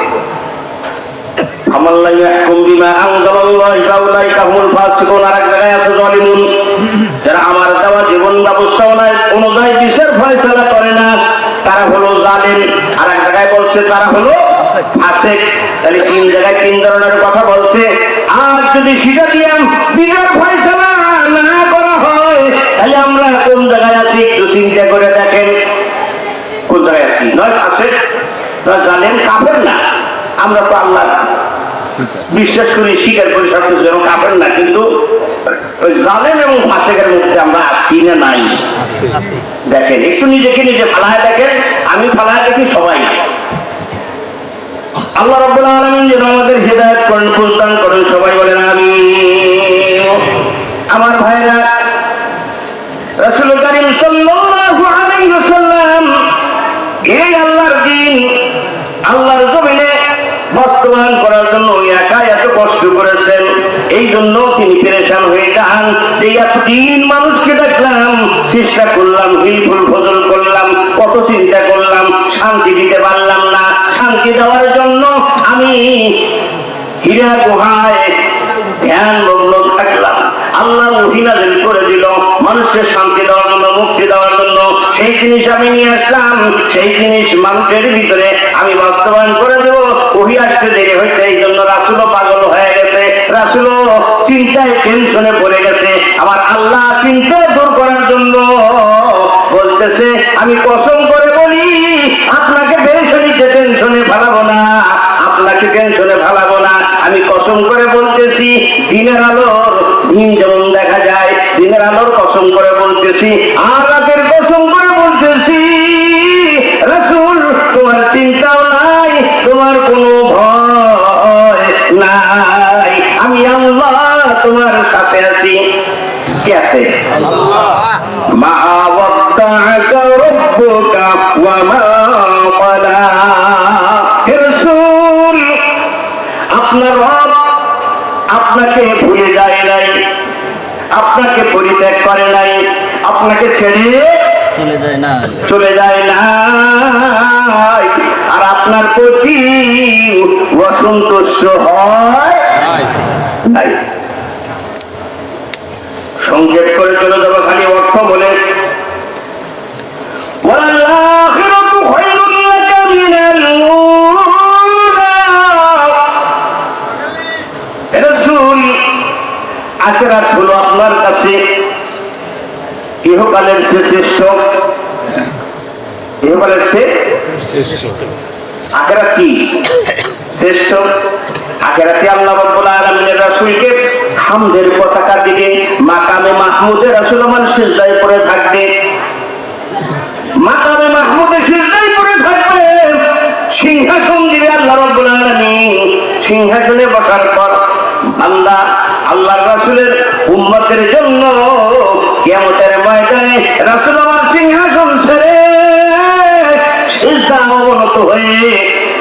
আমার লাগে কুম্বিমা আনজালাল্লাহ ফাউলাইকা হুমুল ফাসিকুন। আর এক জায়গায় আছে জালিমুন, যারা আমার দেওয়া জীবন ব্যবস্থা অনুযায়ী বিচার ফয়সালা করে না, তারা হলো জালিম। আর এক জায়গায় বলছে তারা হলো ফাসিক। তাহলে তিন জায়গায় তিন ধরনের কথা বলছে। আর যদি সেটা দিয়ে বিচার ফয়সালা না করা হয়, তাহলে আমরা কোন জায়গায় আছি একটু চিন্তা করে দেখেন। কোন জায়গায় আছি? নয় ফাসিক, নয় জালিম, কাফের না। আমরা তো আল্লাহ বিশ্বাস করি, স্বীকার করি সবকিছু, এবং কাফের না, কিন্তু ওই জালেম এবং ফাসিকের মধ্যে আমরা আছি না নাই? দেখেন, একটু নিজেকে নিজে ফালায় দেখেন, আমি ফালায় দেখি সবাই। আল্লাহ রাব্বুল আলামিন যেন আমাদের হেদায়েত করেন, প্রদান করেন, সবাই বলেন আমিন। আমার ভাইরা, রাসূল কারীম সাল্লাল্লাহু আলাইহি ওয়াসাল্লাম এই আল্লাহর দ্বীন, আল্লাহর জমিনে বাস্তবায়ন করার জন্য একা এত কষ্ট করেছেন। এই জন্য তিনি পেরেশান হয়ে যান যে এতদিন মানুষকে দেখলাম, চেষ্টা করলাম, হিলফুল ফজল করলাম, কত চিন্তা করলাম, শান্তি দিতে পারলাম না। শান্তি দেওয়ার জন্য আমি হীরা গুহায় ধ্যান মগ্ন থাকলাম। আল্লাহ ওহী নাযিল করে দিল মানুষকে শান্তি দেওয়ার জন্য, মুক্তি দেওয়ার জন্য। সেই জিনিস আমি নিয়ে আসলাম, সেই জিনিস মানুষের ভিতরে আমি বাস্তবায়ন করে দেব। ওহী আসতে দেরি হয়েছে, এই জন্য রাসূলও পাগল হয়ে গেছে, রাসূলও চিন্তায় টেনশনে পড়ে গেছে। আমার আল্লাহ চিন্তা দূর করার জন্য বলতেছে, আমি কসম করে বলি আপনাকে পেরেশানিতে টেনশনে ফেলাবো না, আপনাকে টেনশনে ফেলাবো না। আমি কসম করে বলতেছি, দিনের আলোর দিন যেমন দেখা যায়, দিনের আলোর কসম করে বলতেছি, আর রাতের কসম করে বলতেছি, রাসূল তোমার চিন্তাও নাই, তোমার কোনো ভয় নাই, আমি আল্লাহ তোমার সাথে আছি। কে আছে? আল্লাহ। মা ওয়াদ্দাআকা রাব্বুকা ওয়া মা ক্বালা। হে রাসূল, আপনার রব আপনাকে ভুলে যায় নাই, আপনাকে পরিত্যাগ করে নাই, আপনাকে ছেড়ে চলে যায় না, আর আপনার প্রতি অসন্তুষ্ট হয় নাই। সংক্ষেপ করে চলে যাবো, খালি অর্থ বলে, আখিরাত হলো আপনার কাছে ইহকালের চেয়ে শ্রেষ্ঠ। ইহকালের চেয়ে আখিরাত কি শ্রেষ্ঠ? আখিরাতে আল্লাহ রাব্বুল আলামিনের রাসূলকে হামদের পতাকা দিবে, মাকামে মাহমুদে রাসূল আমার সিজদায় পড়ে থাকবে, মাকামে মাহমুদে সিজদায় পড়ে থাকবে। সিংহাসন দিবে আল্লাহ রাব্বুল আলামিন। সিংহাসনে বসার পর বান্দা আল্লাহর রাসূলের উম্মতের জন্য কিয়ামতের ময়দানে রাসূল আমার সিংহাসন ছেড়ে সিজদা অবনত হয়ে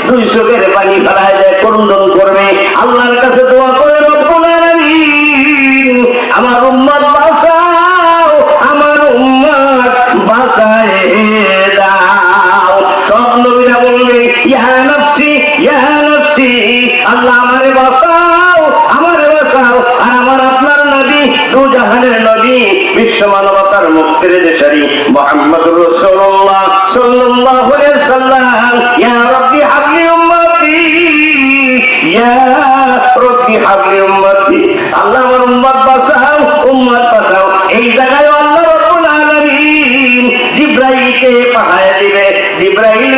দুই চোখের পানি ফেলায় যায়, ক্রন্দন করবে, আল্লাহর কাছে দোয়া করে, রব্বুল আলামিন আমার উম্মত বাঁচাও, আমার উম্মত বাঁচায় দাও। সব নবীরা বলবে ইয়া নাফসি ইয়া নাফসি, আল্লাহ আমারে বাঁচাও, আমারে বাঁচাও। আর আমার আপনার নবী, দু জাহানের নবী, বিশ্ব মানবতার মুক্তির দেশারি মুহাম্মদুর রাসূলুল্লাহ সাল্লাল্লাহু আলাইহি সাল্লাম, ইয়া রাব্বি হাবলি উম্মতি, ইয়া রাব্বি হাবলি উম্মতি, আল্লাহ আমার উম্মত বাঁচাও, উম্মত বাঁচাও। এই জায়গায় আল্লাহ রাব্বুল আলামিন জিবরাইলকে পাঠায় দিবে। জিবরাইল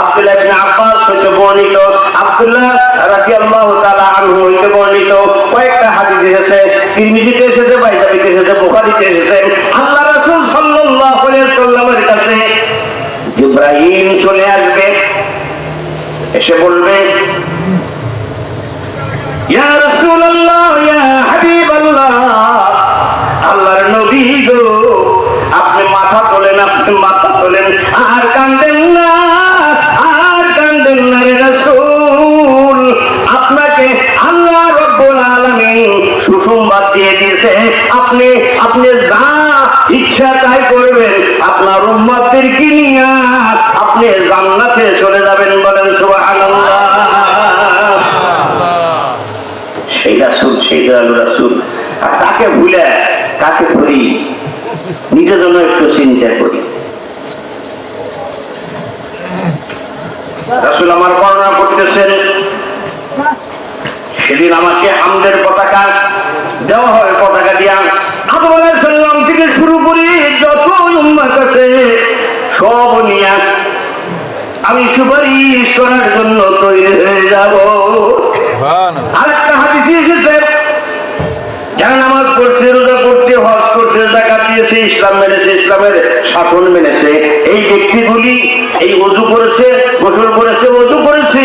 আব্দুল্লাহ ইবনে আব্বাস হতে বর্ণিত, আব্দুল্লাহ রাদিয়াল্লাহু তাআলা আনহু হতে বর্ণিত, কয়েকটা হাদিসে এসেছে, তিরমিজিতে এসেছে, বাইহাকিতে এসেছে, বুখারীতে এসেছে, আল্লাহ রাসূল সাল্লাল্লাহু জিবরাইল চলে আসবে, এসে বলবে ইয়া রাসূলুল্লাহ, ইয়া হাবিবাল্লাহ, আল্লাহর নবী গো, আপনি মাথা তোলেন, আপনি মাথা তোলেন, আর কাঁদেন না, আর কাঁদেন না রে রাসূল, আপনাকে আল্লাহ রাব্বুল আলামিন সুসংবাদ দিয়ে দিয়েছে, আপনি যা ইচ্ছা তাই করবেন, আপনার উম্মতদেরকে নিয়ে আপনি জান্নাতে চলে যাবেন। বলেন সুবহানাল্লাহ। সেই রাসূল, সেই দয়ালু রাসূল, আর তাকে ভুলে কাকে করি, নিজের জন্য একটু চিন্তা করি। রাসূল আমার বর্ণনা করতেছেন, সেদিন আমাকে হামদের পতাকা দেওয়া হয়, পতাকা দিয়া আদম আলাইহিস সালাম থেকে শুরু করে যত উম্মত আছে সব নিয়ে আমি সুপারিশ করার জন্য তৈরি হয়ে যাব। আরেকটা হাদিসে এসেছে, যারা নামাজ পড়ছে, রোজা করছে, হজ করছে, যাকাত দিয়েছে, ইসলাম মেনেছে, ইসলামের শাসন মেনেছে, এই ব্যক্তিগুলি এই ওযু করেছে, গোসল করেছে, ওযু করেছে,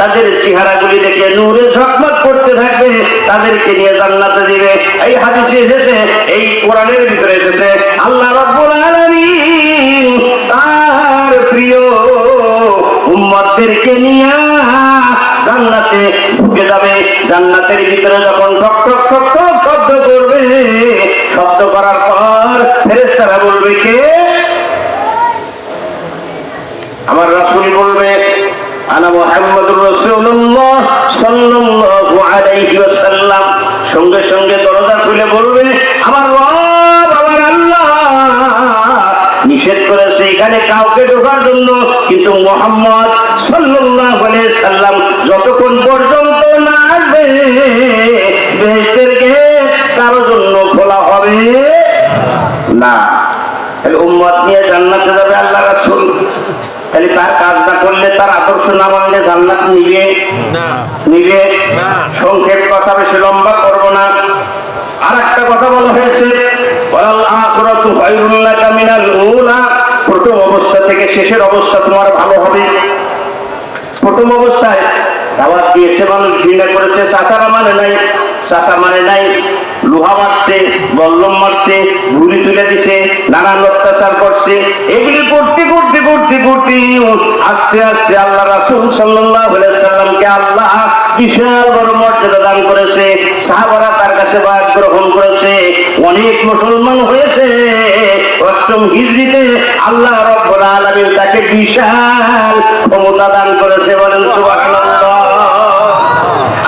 তাদের চেহারাগুলি দেখে নূরে ঝকমক করতে থাকবে, তাদেরকে নিয়ে জান্নাতে দিবে। এই হাদিসে এসেছে, এই কোরআনের ভিতরে এসেছে, আল্লাহ রাব্বুল আলামিন তার প্রিয় উম্মতদেরকে নিয়ে জান্নাতে ঢুকে যাবে। জান্নাতের ভিতরে যখন ঠক ঠক ঠক ঠক শব্দ করবে, শব্দ করার পর ফেরেশতারা বলবে কে? আমার রাসূল বলবে আনা মুহাম্মাদুর রাসূলুল্লাহ সাল্লাল্লাহু আলাইহি ওয়াসাল্লাম। সঙ্গে সঙ্গে দরজা খুলে বলবে আমার রব, আমার আল্লাহ নিষেধ করেছে এখানে কাউকে ঢোকার জন্য, কিন্তু মুহাম্মদ সাল্লাল্লাহু আলাইহি সাল্লাম যতক্ষণ পর্যন্ত না আসবে বেহেশতের গেট কারো জন্য খোলা হবে না। তাহলে উম্মত নিয়ে জান্নাতে যাবে আল্লাহ রাসূল, তাহলে তার কাজ না করলে, তার আদর্শ না মানলে জান্নাত নিবে না। সংক্ষেপ কথা, বেশি লম্বা করব না। আর একটা কথা বলা হয়েছে, ওয়াল আখিরাতু খায়রুল লাকা মিনাল উলা, প্রথম অবস্থা থেকে শেষের অবস্থা তোমার ভালো হবে। প্রথম অবস্থায় দাওয়াত দিয়েছে, মানুষ ঘৃণা করেছে, চাচারা মানে নাই, চাচা মানে নাই, লোহা মারছে, বল্লম মারছে, ঘুড়ি তুলে দিছে, নানান অত্যাচার করছে, এগুলি করতে করতে করতে করতে আস্তে আস্তে আল্লাহ রাসূল সাল্লাল্লাহু আলাইহি সাল্লামকে আল্লাহ বিশাল বড় মর্যাদা দান করেছে। সাহাবারা তার কাছে বায়াত গ্রহণ করেছে, অনেক মুসলমান হয়েছে। অষ্টম হিজরিতে আল্লাহ রাব্বুল আলামিন তাকে বিশাল ক্ষমতা দান করেছে। বলেন সুবহানাল্লাহ।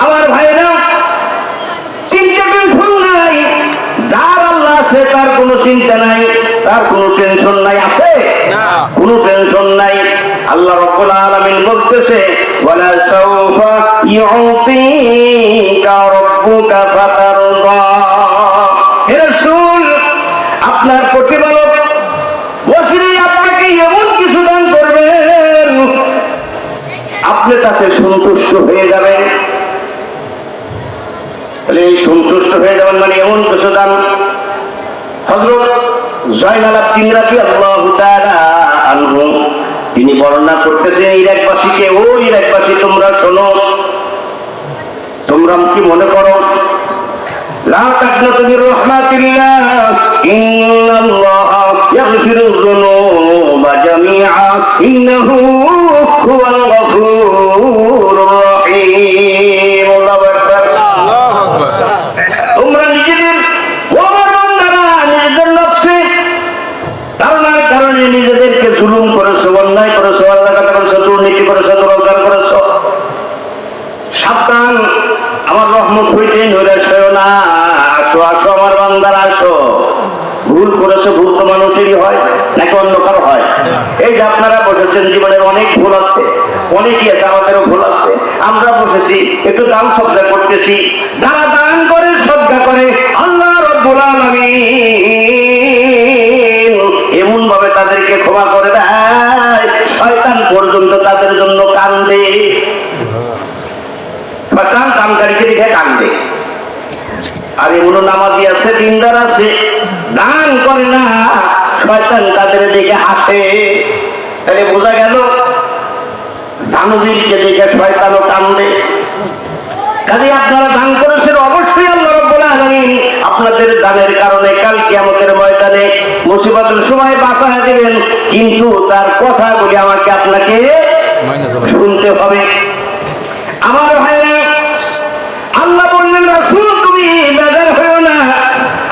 আমার ভাইরা, চিন্তা টেনশন নাই, যার আল্লাহ আছে তার কোনো চিন্তা নাই, তার কোনো টেনশন নাই, আছে না, কোনো টেনশন নাই। আল্লাহ রাব্বুল আলামিন বলতেছে ওয়ালা সাওফা ইউতিকা রাব্বুকা ফাতারদা। হে রাসূল, আপনার প্রতিপালক ওসিরে আপনাকে এমন কিছু দান করবেন আপনি তাতে সন্তুষ্ট হয়ে যাবেন। তাহলে এই সন্তুষ্ট হয়ে যাবেন মানে এমন কিছু দান। হযরত জয়নাল আবদিন রাদিয়াল্লাহু তাআলা আনহু তিনি বর্ণনা করতেছেন ইরাকবাসীকে, ও ইরাকবাসী তোমরা শোনো, তোমরা কি মনে করো লা তাকনাতু মির রাহমাতিল্লাহ ইন্নাল্লাহা ইয়াগফিরুয যুনুবা জামিআ ইন্নাহু হুয়াল গফুরুর রহিম। আল্লাহু আকবার, আল্লাহু আকবার। তোমরা নিজেদের নিজেদের নফসে ধারণার কারণে নিজেদেরকে জুলুম করেছো, অন্যায় করেছো, অন্যায় করেছো, দুর্নীতি করেছো, দুরাচার করেছো। সাবধান, আমার রহমত হইতে নৈরাশ হয়ো না। আসো আসো আমার বান্দারা, আসো। ভুল করেছে, ভুল তো মানুষেরই হয়, নাকি অন্য কারো হয়? এই যে আপনারা বসেছেন, জীবনের অনেক ভুল আছে, অনেকই আছে, আমাদেরও ভুল আছে। আমরা বসেছি, একটু দান সদকা করতেছি। যারা দান করে, সদকা করে, আল্লাহ রাব্বুল আলামিন এমন ভাবে তাদেরকে ক্ষমা করে দেয়, শয়তান পর্যন্ত তাদের জন্য কান্দে। শয়তান কামকারীকে দেখে কান্দে। আর এগুলো নামাজি আছে, দিনদার আছে, দান করে না, শয়তান তাদের দিকে হাসে। তাহলে বোঝা গেল দানবীরকে দেখে শয়তানও কান্দে। কাজে আপনারা দান করেছেন, অবশ্যই আল্লাহ রাব্বুল আলামিন আপনাদের দানের কারণে কাল কিয়ামতের ময়দানে মুসিবতের সময় বাঁচায় দিবেন। কিন্তু তার কথাগুলি আমাকে আপনাকে শুনতে হবে। আমার ভাইরা, আল্লাহ বললেন, রাসূল তুমি বেজার হয়ো না,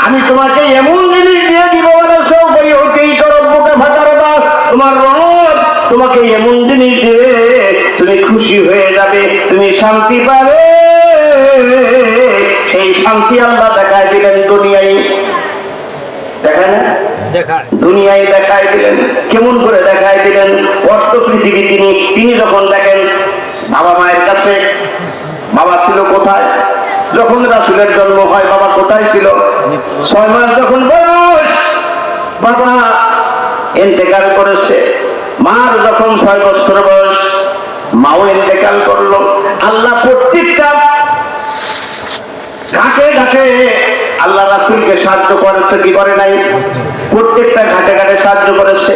আমি তোমাকে এমন জিনিস দিয়ে দিব বলেছো, বই হতেই রব্বুকা ফাতারদা, তোমার রব তোমাকে এমন জিনিস দিবে তুমি খুশি হয়ে যাবে, তুমি শান্তি পাবে। সেই শান্তি আল্লাহ দেখায় দিলেন দুনিয়ায়, দেখায় না? দুনিয়ায় দেখায় দিলেন। কেমন করে দেখায় দিলেন? অর্থ পৃথিবী তিনি যখন দেখেন বাবা মায়ের কাছে, বাবা ছিল কোথায়? যখন রাসূলের জন্ম হয় বাবা কোথায় ছিল? 6 মাস যখন বয়স বাবা ইন্তেকাল করেছে। মার যখন 6 বছর বয়স মাও ইন্তেকাল করলো। আল্লাহ প্রত্যেকটা ঘাটে ঘাটে আল্লাহ রাসূলকে সাহায্য করেছে, কি করে নাই? প্রত্যেকটা ঘাটে ঘাটে সাহায্য করেছে,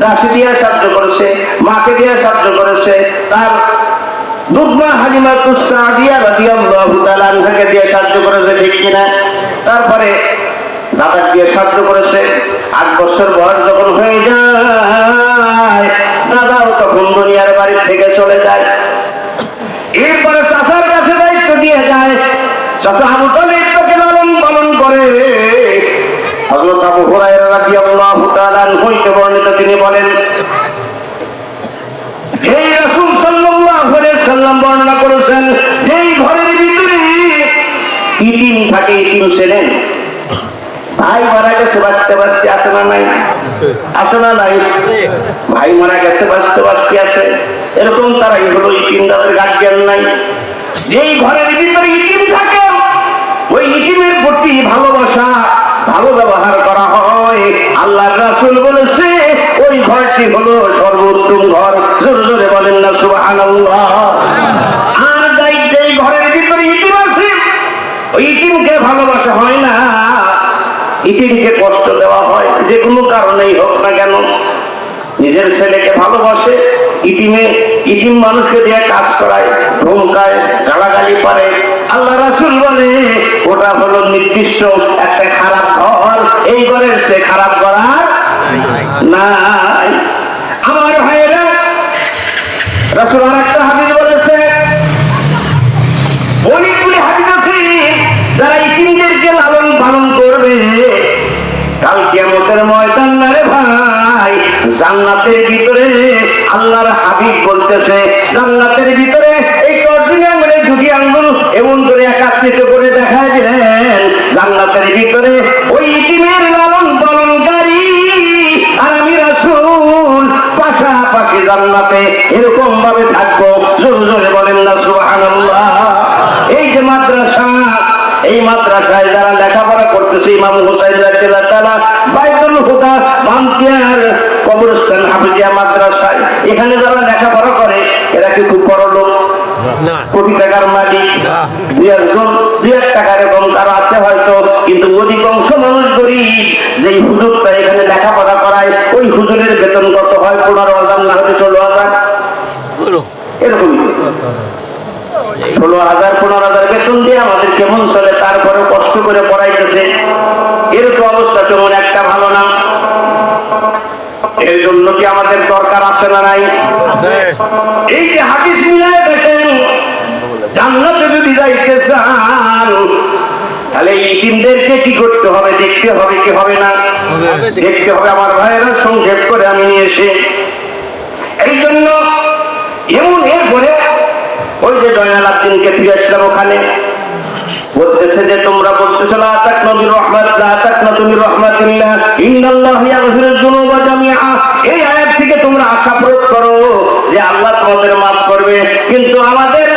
দাসী দিয়ে সাহায্য করেছে, মাকে দিয়ে সাহায্য করেছে, তার দুধমা হালিমাতুস সাদিয়া রাদিয়াল্লাহু তাআলা আনহাকে দিয়ে সাহায্য করেছে, ঠিক কিনা? তারপরে দাদার দিয়ে সাহায্য করেছে। 8 বছর বয়স যখন হয়ে যায় দাদাও তখন দুনিয়ার বাড়ি থেকে চলে যায়। এরপরে চাচার কাছে দায়িত্ব দিয়ে যায়। চাচা আবু তালিব তাকে লালন পালন করে। হযরত আবু হুরায়রা রাদিয়াল্লাহু তাআলা হইতে বর্ণিত, তিনি বলেন, যেই রাসূল সাল্লাল্লাহু আলাইহি সাল্লাম বর্ণনা করেছেন, যেই ঘরের ভিতরে ইতিম থাকে, ইতিম ছিলেন, ভাই মারা গেছে বাঁচতে বাঁচতে আছে না নাই? আছে না নাই? ভাই মারা গেছে বাঁচতে বাঁচতে আছে, এরকম তারাই হলো ইতিম, তাদের গার্জিয়ান নাই। যেই ঘরের ভিতরে ইতিম থাকে ওই ইতিমের প্রতি ভালোবাসা, ভালো ব্যবহার করা হয়। আল্লাহর রাসূল বলেছে ওই ঘরটি হলো সর্বোত্তম ঘর। জোরে জোরে বলেন না সুবহানাল্লাহ। আর যেই ঘরের ভিতরে ইতিম আছে ওই ইতিমকে ভালোবাসা হয় না, ইতিমকে কষ্ট দেওয়া হয়, যে কোনো কারণেই হোক না কেন। নিজের ছেলেকে ভালোবাসে, ইতিম মানুষকে দিয়ে কাজ করায়, ধমকায়, গালাগালি পারে। আল্লাহ রাসূল বলে ওটা হলো নির্দিষ্ট একটা খারাপ ঘর, এই ঘরের সে খারাপ করার নাই। আমার ভাইয়েরা, রাসূল আরেকটা হাদিস বলেছে, অনেকগুলি হাদিস আছে, যারা ইতিমদেরকে লালন পালন করবে কাল কিয়ামতের ময়দান না রে ভাই, জান্নাতের ভিতরে আল্লাহর হাবিব বলতেছে, জান্নাতের ভিতরে এই তর্জনী আঙ্গুলের দুটি আঙ্গুল এমন করে একত্রিত করে দেখা দিলেন, জান্নাতের ভিতরে ওই ইতিমের লালন পালনকারী আর আমি রাসূল পাশাপাশি জান্নাতে এরকম ভাবে থাকবো। জোরে জোরে বলেন না সুবহানাল্লাহ। এই যে মাদ্রাসা, এই মাদ্রাসায় যারা লেখাপড়া করতেছে, ইমাম হুসাইন রাদিয়াল্লাহু তাআলা বাইতুল হুদা বান্তিয়ার কবরস্থান হাফিজিয়া মাদ্রাসায়, এখানে যারা লেখাপড়া করে এরা কি খুব বড় লোক না? কোটি টাকার মালিক? 2 টাকা এরকম কারো আছে হয়তো, কিন্তু অধিকাংশ মানুষ গরিব। যেই হুজুরটা এখানে লেখাপড়া করায় ওই হুজুরের বেতন কত হয়? 15,000 না হলে 16,000, এরকমই। 16,000 15,000 বেতন দিয়ে আমাদের কেমন চলে? তারপরে কষ্ট করে পড়াইতেছে, এরকম অবস্থা তেমন একটা ভালো না। এর জন্য কি আমাদের দরকার আছে না নাই? এই যে হাদিস মিলায় দেখেন, জান্নাতে যদি যাইতে চান তাহলে ইতিমদেরকে কি করতে হবে? দেখতে হবে কি হবে না? দেখতে হবে। আমার ভাইয়েরা, সংক্ষেপ করে আমি নিয়ে এসে এই জন্য এমন এরপরে ওই যে জয়নাল আব্দিনকে ফিরে আসলাম, ওখানে বলতেছে যে তোমরা বলতেছো লা তাকনাতু মির রাহমাত, লা তাকনাতু মির রাহমাতিল্লাহ, ইন্নাল্লাহা ইয়াগফিরুয যুনুবা জামিআ। এই আয়াত থেকে তোমরা আশা প্রয়োগ করো যে আল্লাহ তোমাদের মাফ করবে, কিন্তু আমাদের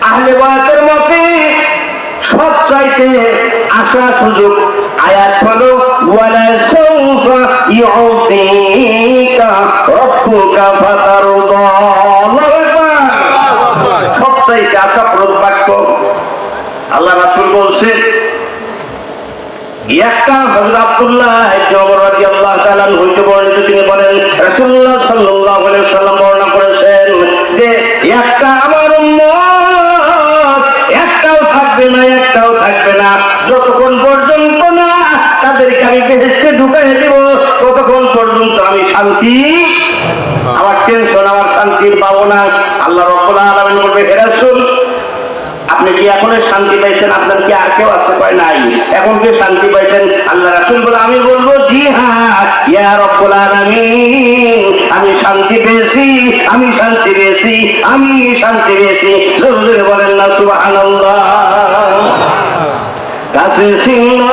আহলে বায়াতের মতে সবচাইতে আশা সুযোগ আয়াত হলো ওয়ালা সাউফা ইউতিকা রাব্বুকা ফাতারদা। সবচাইতে আশাপ্রদ বাক্য। আল্লাহ রাসূল বলছেন একটা হযরত আব্দুল্লাহ ইবনে ওমর রাদিয়াল্লাহু তাআলা হইতে বর্ণিত, তিনি বলেন রাসূলুল্লাহ সাল্লাল্লাহু আলাইহি ওয়াসাল্লাম বর্ণনা করেছেন যে একটা আমার উম্মত একটাও থাকবে না, একটাও থাকবে না যতক্ষণ পর্যন্ত না তাদেরকে আমি বেহেশতে ঢুকাইয়ে দেব, ততক্ষণ পর্যন্ত আমি শান্তি, আমার টেনশন, আমার শান্তি পাবো না। আল্লাহ রাব্বুল আলামিন বলবে, হে রাসূল আপনি কি এখনো শান্তি পাইছেন? আপনার কি আর কেউ আছে? কয় নাই। এখন কি শান্তি পাইছেন? আল্লাহ রাসূল বলে, আমি বলবো জি হ্যাঁ ইয়া রাব্বুল আলামিন, আমি শান্তি পেয়েছি, আমি শান্তি পেয়েছি, আমি শান্তি পেয়েছি। জোরে জোরে বলেন না সুবহানাল্লাহ। কাছে ছিল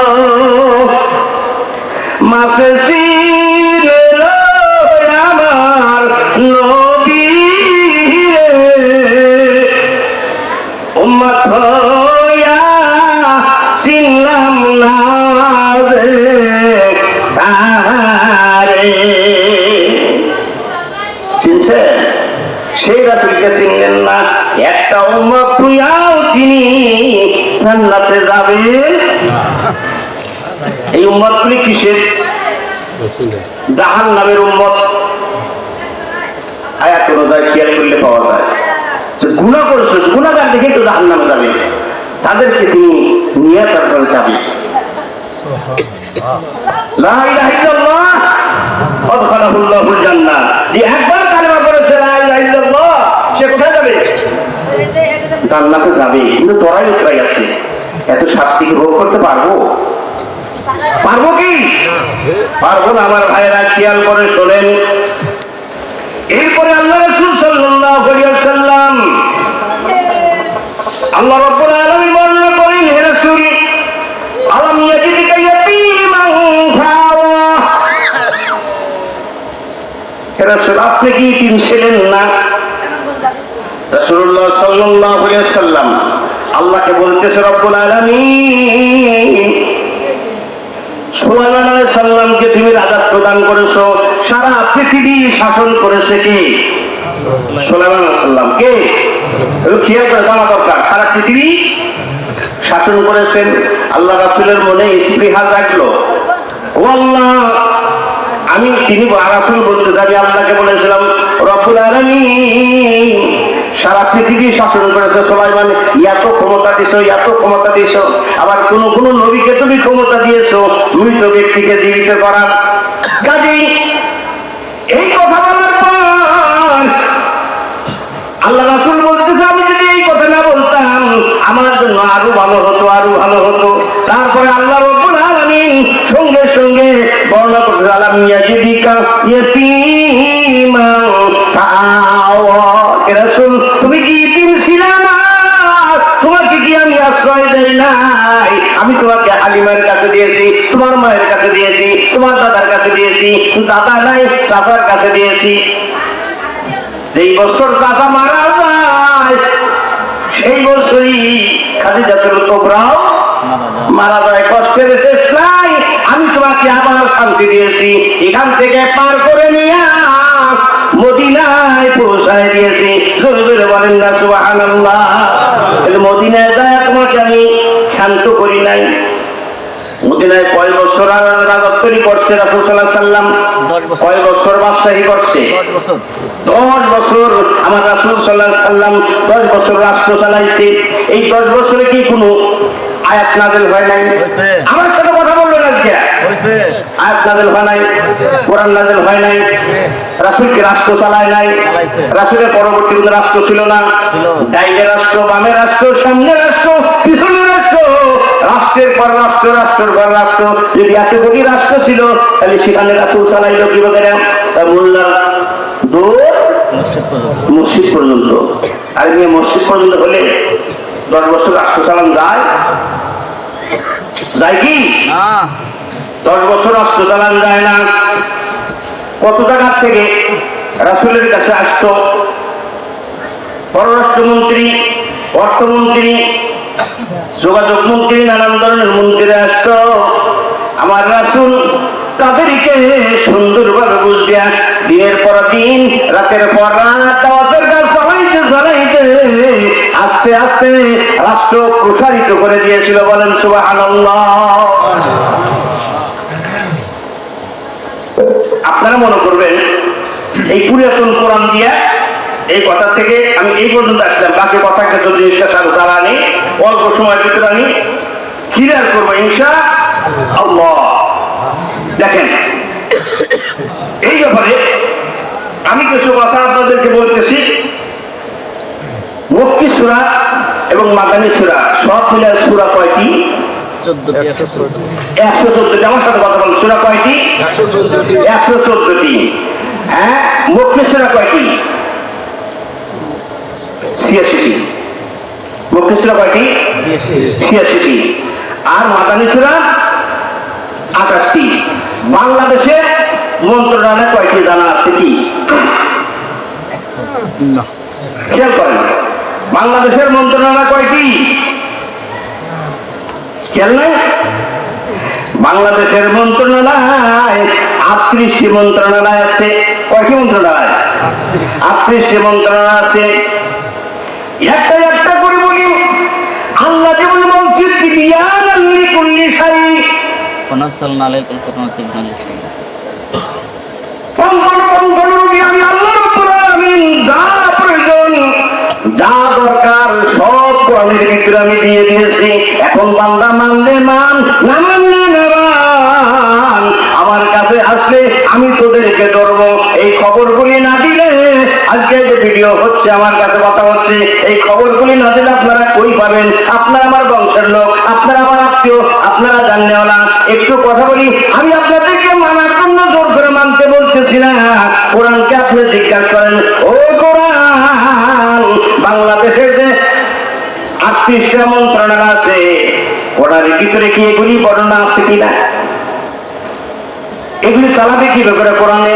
মাসে ছিল আমার নবী উম্মত হইয়া চিনলাম না তারে। চিনছেন? সেই রাসূলকে চিনলেন না। একটা উম্মত হইয়াও তিনি জান্নাতে যাবে। এই উম্মতগুলি কিসের? জাহান্নামের উম্মত। আয়াত অনুযায়ী খেয়াল করলে পাওয়া যায় যে গুনাহ করেছে, গুনাহগার দেখেই তো জাহান্নামে যাবে, তাদেরকে তিনি নিয়ে তারপরে যাবে। লা ইলাহা ইল্লাল্লাহ আদখালাহুল্লাহুল জান্নাহ। যে একবার কালেমা পড়েছে লা ইলাহা ইল্লাল্লাহ, সে কোথায় যাবে? জান্নাতে যাবে। কিন্তু তোরাই উতরাই আছে, এত শাস্তি কি ভোগ করতে পারবো? পারবো কি? পারবো না। আমার ভাইয়েরা খেয়াল করে শোনেন। এরপরে আল্লাহ রাসূল সাল্লাল্লাহু আলাইহি ওয়াসাল্লাম আল্লাহ রাব্বুল আলামিন বর্ণনা করেন, হে রাসূল আলাম ইয়াজিদকা ইয়াতীমান ফাওয়া। হে রাসূল আপনি কি ইতিম ছিলেন না? রাসূলুল্লাহ সাল্লাল্লাহু আলাইহি ওয়াসাল্লাম আল্লাহকে বলতেছে, রব্বুল আলামিন সুলাইমান আলাইহিস সালামকে তুমি রাজত্ব প্রদান করেছো, সারা পৃথিবী শাসন করেছে কে? সুলাইমান আলাইহিস সালাম। কে? খেয়াল করে জানা দরকার, সারা পৃথিবী শাসন করেছেন। আল্লাহ রাসূলের মনে ইস্তিহার রাখলো, ও আল্লাহ আমি, তিনি রাসূল বলতে যাবে, আল্লাহকে বলেছিলাম রব্বুল আলামিন সারা পৃথিবী শাসন করেছে সুলাইমান, এত ক্ষমতা দিছো, এত ক্ষমতা দিছো, আবার কোন কোন নবীকে তুমি ক্ষমতা দিয়েছো মৃত ব্যক্তিকে জীবিত করার। কাজেই এই কথা বলার পর আল্লাহ রাসূল বলতেছে, আমি যদি এই কথা না বলতাম আমার জন্য আরো ভালো হতো, আরো ভালো হতো। তারপরে আল্লাহ রাব্বুল আলামিন সঙ্গে সঙ্গে বর্ণনা করতে, আলাম ইয়াজিদিকা ইয়াতীমান ফাআওয়া। হে রাসূল তুমি কি ইতিম ছিলে না? তোমাকে কি আমি আশ্রয় দেই নাই? আমি তোমাকে হালিমার কাছে দিয়েছি, তোমার মায়ের কাছে দিয়েছি, তোমার দাদার কাছে দিয়েছি, দাদা নাই চাচার কাছে দিয়েছি। যেই বছর চাচা মারা যায় সেই বছরই খাদিজাতুল কুবরাও মারা যায়। কষ্টের শেষ নাই। আমি তোমাকে আবার শান্তি দিয়েছি, এখান থেকে পার করে নিয়ে মদিনায় পৌঁছায় দিয়েছি। জোরে জোরে বলেন না সুবহানাল্লাহ। মদিনায় যায় তোমাকে আমি শান্ত করি নাই। মদিনায় কয় বছর রাজত্বই করছে রাসূল সাল্লাল্লাহু আলাইহি ওয়াসাল্লাম? 10 বছর। কয় বছর বাদশাহী করছে? 10 বছর। 10 বছর আমার রাসূল সাল্লাল্লাহু আলাইহি ওয়াসাল্লাম 10 বছর রাষ্ট্র চালাইছে। এই 10 বছরে কি কোনো আয়াত নাযিল হয় নাই? হয়েছে। আমার সাথে কথা বলবেন আজকে। হয়েছে। আয়াত নাযিল হয় নাই, কোরআন নাযিল হয় নাই, রাসূল কি রাষ্ট্র চালায় নাই? চালাইছে। রাসূলের পরবর্তী কোনো রাষ্ট্র ছিল না? ছিল। ডাইনে রাষ্ট্র, বামে রাষ্ট্র, সামনে রাষ্ট্র, পিছনে রাষ্ট্র, রাষ্ট্রের পর রাষ্ট্র, রাষ্ট্রের পর রাষ্ট্র। যদি এতগুলি রাষ্ট্র ছিল তাহলে সেখানে রাসূল চালাইলো কিভাবে? মোল্লা দূর মসজিদ পর্যন্ত। আর নিয়ে মসজিদ পর্যন্ত হলে 10 বছর রাষ্ট্র চালান যায়? যায় কি? 10 বছর রাষ্ট্র চালান যায় না। কত জায়গার থেকে রাসূলের কাছে আসতো পররাষ্ট্রমন্ত্রী, অর্থমন্ত্রী, যোগাযোগ মন্ত্রী, নানান ধরনের মন্ত্রীরা আসতো। আমার রাসূল তাদেরকে সুন্দরভাবে বুঝিয়া দিনের পর দিন, রাতের পর রাত দাওয়াতের কাজ চালাইতে চালাইতে আস্তে আস্তে রাষ্ট্র প্রসারিত করে দিয়েছিল। বলেন সুবহানাল্লাহ। আপনারা মনে করবেন এই পুরাতন কোরআন দিয়া এই কথা থেকে আমি এই পর্যন্ত আসলাম, বাকি কথা কিছু জিনিসটা সাথে তারা আনি, অল্প সময়ের ভিতরে আমি ক্লিয়ার করবো ইনশাআল্লাহ। দেখেন, এই ব্যাপারে আমি কিছু কথা আপনাদেরকে বলতেছি। মক্কি সূরা এবং মাদানী সূরা সব মিলে সূরা কয়টি? 114টি। আমার সাথে কথা বলুন, সূরা কয়টি? 114টি। হ্যাঁ, মক্কি সূরা কয়টি? 86টি। মক্কি সূরা কয়টি? 86টি। আর মাদানী সূরা 28টি। বাংলাদেশে মন্ত্রণালয় কয়টি জানা আছে কি? না, খেয়াল করেন, বাংলাদেশের মন্ত্রণালয় কয়টি? খেয়াল নাই? বাংলাদেশের মন্ত্রণালয় 38টি মন্ত্রণালয় আছে। কয়টি মন্ত্রণালয়? 38টি মন্ত্রণালয় আছে। একটা একটা করে বলি। আল্লাহ যেমন বলছে তিবিয়ানান লিকুল্লি শাই, ওয়ানাজ্জালনা আলাইকুল কুরআনা তিবয়ানান লিকুল্লি শাই। আমি আল্লাহ রাব্বুল আলামিন যা প্রয়োজন, যা দরকার সব কোরআনের ভিতরে আমি দিয়ে দিয়েছি। এখন বান্দা মানলে মান, না মানলে না মান। আমার কাছে আসলে আমি তোদেরকে ধরবো। এই খবরগুলি না দিলে, আজকে যে ভিডিও হচ্ছে, আমার কাছে কথা হচ্ছে, এই খবরগুলি না দিলে আপনারা কই পাবেন? আপনারা আমার বংশের লোক, আপনারা আমার আত্মীয়, আপনারা জানেওয়ালা। একটু কথা বলি, আমি আপনাদেরকে মানার জন্য জোর করে মানতে বলতেছি না। কোরআনকে আপনি জিজ্ঞাসা করেন, ও কোরআন, বাংলাদেশের যে 38টা মন্ত্রণালয় আছে, ওটার ভিতরে কি এগুলি বর্ণনা আছে কিনা? এগুলি চালাবে কি ব্যাপারে? কোরআনে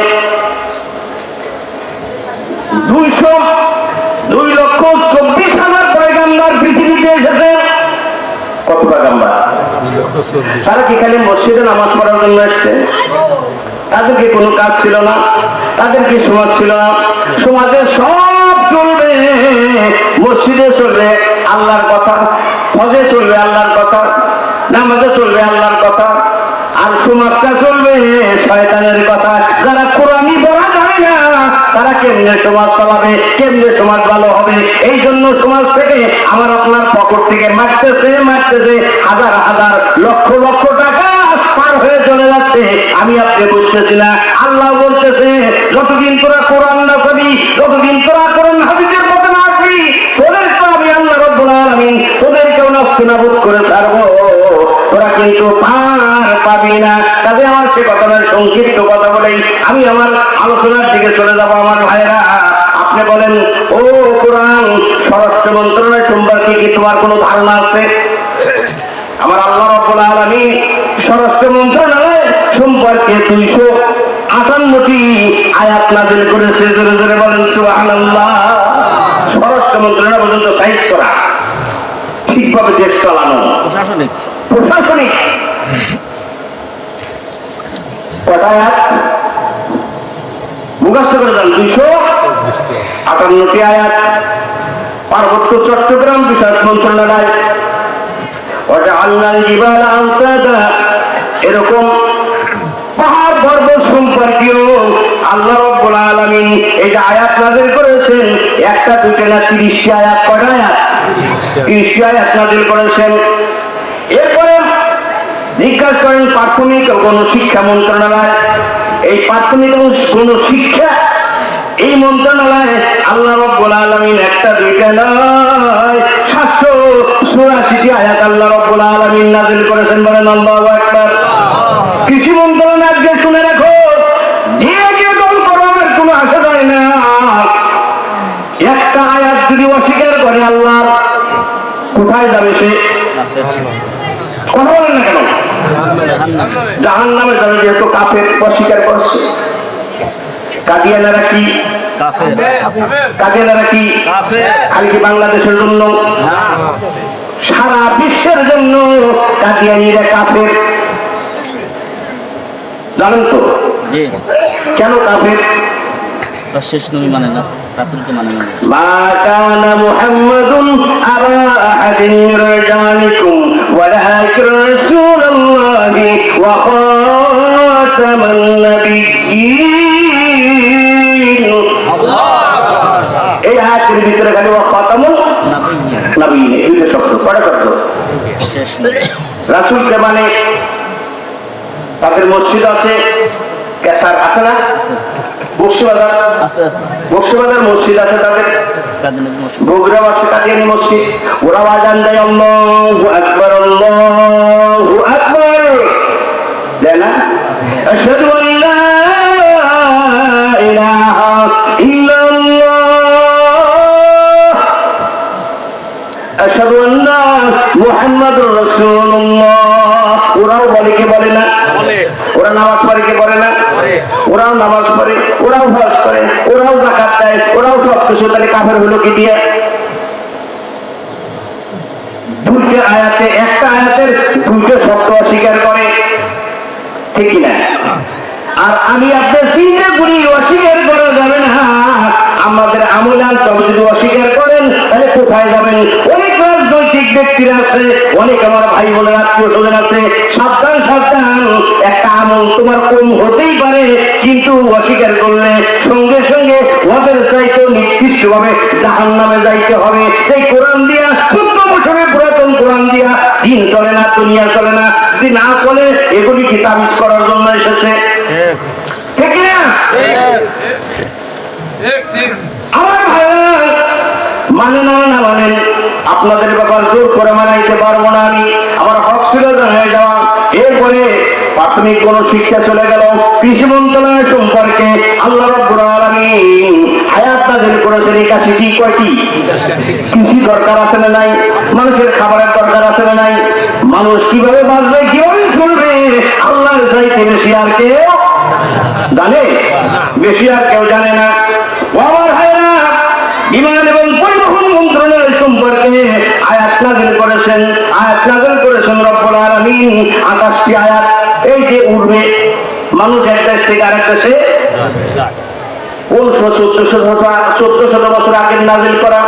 2,24,000 পয়গাম্বার পৃথিবীতে এসেছে। কত পয়গাম্বার? তারা কি খালি মসজিদে নামাজ পড়ার জন্য এসছে? তাদের কি কোনো কাজ ছিল না? তাদের কি সমাজ ছিল না? সমাজে সব চলবে, মসজিদে চলবে আল্লাহর কথা, হজে চলবে আল্লাহর কথা, নামাজে চলবে আল্লাহর কথা, আর সমাজটা চলবে শয়তানের কথা। যারা কোরআনই পড়া যায় না, তারা কেমনে সমাজ চালাবে? কেমনে সমাজ ভালো হবে? এই জন্য সমাজ থেকে আমার আপনার পকেট থেকে মারতেছে হাজার হাজার লক্ষ লক্ষ টাকা পার হয়ে চলে যাচ্ছে। আমি আপনি বুঝতেছি না। আল্লাহ বলতেছে, যতদিন তোরা কোরআন না পাবি, যতদিন তোরা কোরআন হাদিসের পথে না আসবি, তোদের তো আমি আল্লাহ রাব্বুল আলামিন তোদেরকেও নাস্তিনাবুদ করে ছাড়বো। তোরা কিন্তু পার পাবি না। কাজে আমার সে কথাটা সংক্ষিপ্ত কথা বলেই আমি আমার আলোচনার দিকে চলে যাবো। আমার ভাইরা, আপনি বলেন, ও কোরআন, স্বরাষ্ট্র মন্ত্রণালয় সম্পর্কে কি তোমার কোনো ধারণা আছে? আমার আল্লাহ রাব্বুল আলামিন স্বরাষ্ট্র মন্ত্রণালয় সম্পর্কে 258টি আয়াত নাযিল করেছে। জোরে জোরে বলেন সুবহানাল্লাহ। স্বরাষ্ট্র মন্ত্রণালয় পর্যন্ত সাইজ করা, ঠিকভাবে দেশ চালানো, প্রশাসনিক কটা আয়াত মুখস্থ করে যান? 258টি আয়াত। পার্বত্য চট্টগ্রাম বিষয়ক মন্ত্রণালয়, ওটা আল্লাহ জিবালা আনসাদা, এরকম পাহাড় পর্বত সম্পর্কীয় আল্লাহ রাব্বুল আলামিন এটা আয়াত নাযিল করেছেন। একটা দুটো না, 30টি আয়াত। কটা আয়াত? 30টি আয়াত নাযিল করেছেন। এরপরে জিজ্ঞাসা করেন প্রাথমিক ও গণশিক্ষা মন্ত্রণালয়। এই প্রাথমিক ও গণশিক্ষা এই মন্ত্রণালয় আল্লাহ রাব্বুল আলামিন একটা দুইটা নয়, 784টি আয়াত আল্লাহ রাব্বুল আলামিন নাযিল করেছেন। বলেন আল্লাহু আকবার। কৃষি মন্ত্রণালয় আজকে শুনে রাখো, যে দল করবেন কোনো আশা যায় না। একটা আয়াত যদি অস্বীকার করে আল্লাহর, কোথায় যাবে সে? কথা বলেন না কেন? জাহান্নামে যাবে, যেহেতু কাফের অস্বীকার করছে। কাদিয়ানারা কি? কাদিয়ানারা কি? খালি কি বাংলাদেশের জন্য? সারা বিশ্বের জন্য কাদিয়ানিরা কাফের। জানেন তো জি। কেন কাফের? শেষ নবী মানে না। রাসূলকে মানে না। মা কানা মুহাম্মাদুন আবা আহাদিন মির রিজালিকুম ওয়ালাকিন রাসূলুল্লাহি ওয়া খাতামান নাবিয়্যিন। এই আয়াতের ভিতরে খালি ওয়া খাতামুন নাবিয়্যিন এই যে শব্দ, কয়টা শব্দ? শেষ রাসূলকে মানে তাদের মসজিদ আছে, কেসার আছে না, বক্সিবাজার আছে আছে বক্সিবাজার মসজিদ আছে তাদের, কাদিনের মুশরিক বগুড়াও আছে কাদিয়ানী মসজিদ। ওরাও আজান দেয় আল্লাহু আকবার আল্লাহু আকবার, দেয় না? আশহাদু আন লা ইলাহা ইল্লাল্লাহ আশহাদু আন্না মুহাম্মাদুর রাসূলুল্লাহ। ওরাও বলে কি বলে না? ওরা নামাজ পড়ে কি পড়ে না? ওরাও নামাজ পড়ে, ওরাও হজ করে, ওরাও যাকাত দেয়, ওরাও সব কিছু। তাহলে কাফের হলো কি দিয়ে? দুইটা আয়াতে, একটা আয়াতের দুইটা শব্দ অস্বীকার করে, ঠিক কিনা? আর আমি আপনার চিন্তা করি অস্বীকার করা যাবে না। আমাদের আমলান তবে যদি অস্বীকার করেন তাহলে কোথায় যাবেন? অনেক রাজনৈতিক ব্যক্তিরা আছে, অনেক আমার ভাই বোনের আত্মীয় স্বজন আছে। সাবধান সাবধান, একটা আমল তোমার কম হতেই পারে, কিন্তু অস্বীকার করলে সঙ্গে সঙ্গে ওদের চাইতে নির্দিষ্ট ভাবে জাহান্নামে যাইতে হবে। এই কোরআন দিয়া 14 বছরের পুরাতন কোরআন দিয়া দিন চলে না, দুনিয়া চলে না। যদি না চলে এগুলি কি তাবিজ করার জন্য এসেছে? ঠিক না? আমার ভাইরা মানে না মানেন, আপনাদের ব্যাপার জোর করে মানাইতে পারবো না আমি। আমার হক ছিল জানাই দেওয়া। এরপরে প্রাথমিক কোন শিক্ষা চলে গেল কৃষি মন্ত্রণালয় সম্পর্কে। আল্লাহ রাব্বুল আলামিন আয়াত নাযিল করেছেন 81টি। কয়টি? কৃষি দরকার আছে না নাই? মানুষের খাবারের দরকার আছে না নাই? মানুষ কিভাবে বাঁচবে, কিভাবে চলবে, আল্লাহর চাইতে বেশি আর কেউ জানে? বেশি আর কেউ জানে না। ও আমার ভাইরা, বিমান এবং পরিবহন মন্ত্রণালয় সম্পর্কে আয়াত নাযিল করেছেন। আয়াত নাযিল করেছেন রব্বুল আলামিন 28টি আয়াত। এই যে উড়বে মানুষ এক দেশ থেকে আরেক দেশে, 1400 বছর আগের নাযিল করা,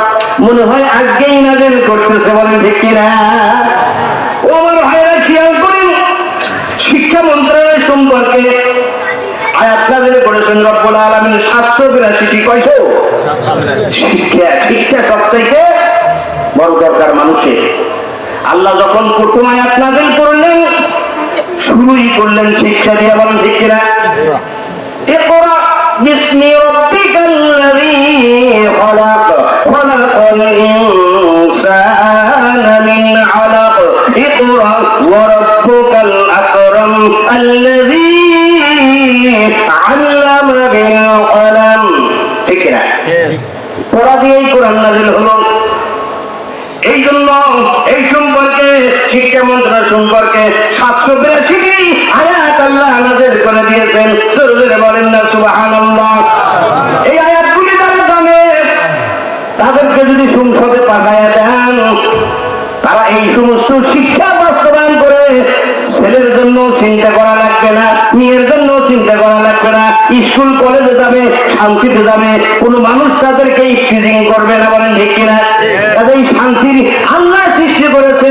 মনে হয় আজকেই নাযিল করতেছে, বলেন ঠিক কিনা? ও আমার ভাইরা, খেয়াল করেন শিক্ষা মন্ত্রণালয় সম্পর্কে আয়াত নাযিল করেছেন রব্বুল আলামিন 782টি। কয়শো? শিক্ষা। শিক্ষা সবচাইতে বড় দরকার মানুষের। আল্লাহ যখন প্রথম আয়াত নাযিল করলেন, শুরুই করলেন শিক্ষা দিয়ে, বলেন ঠিক কিনা? ইকরা বিসমি রাব্বিকাল্লাযী খালাক খালাকাল ইনসানা মিন আলাক ইকরা ওয়া রাব্বুকাল আকরাম আল্লাযী আল্লামা বিল কলম। ঠিক না? পড়া দিয়েই কোরআন নাযিল হলো। এই জন্য এই সম্পর্কে শিক্ষা মন্ত্রণালয় সম্পর্কে 782টি আয়াত আল্লাহ নাযিল করে দিয়েছেন। জোরে জোরে বলেন না সুবহানাল্লাহ। এই আয়াতগুলি যারা জানে তাদেরকে যদি সংসদে পাঠায়া দেন, তারা এই সমস্ত শিক্ষা বাস্তবায়ন করে ছেলের জন্য চিন্তা করা লাগবে না, মেয়ের জন্য চিন্তা করা লাগবে না। স্কুল কলেজে যাবে, শান্তিতে যাবে, কোন মানুষ তাদেরকে ইফতিজিং করবে না, বলেন ঠিক কিনা? তাদের শান্তির আল্লাহ সৃষ্টি করেছে,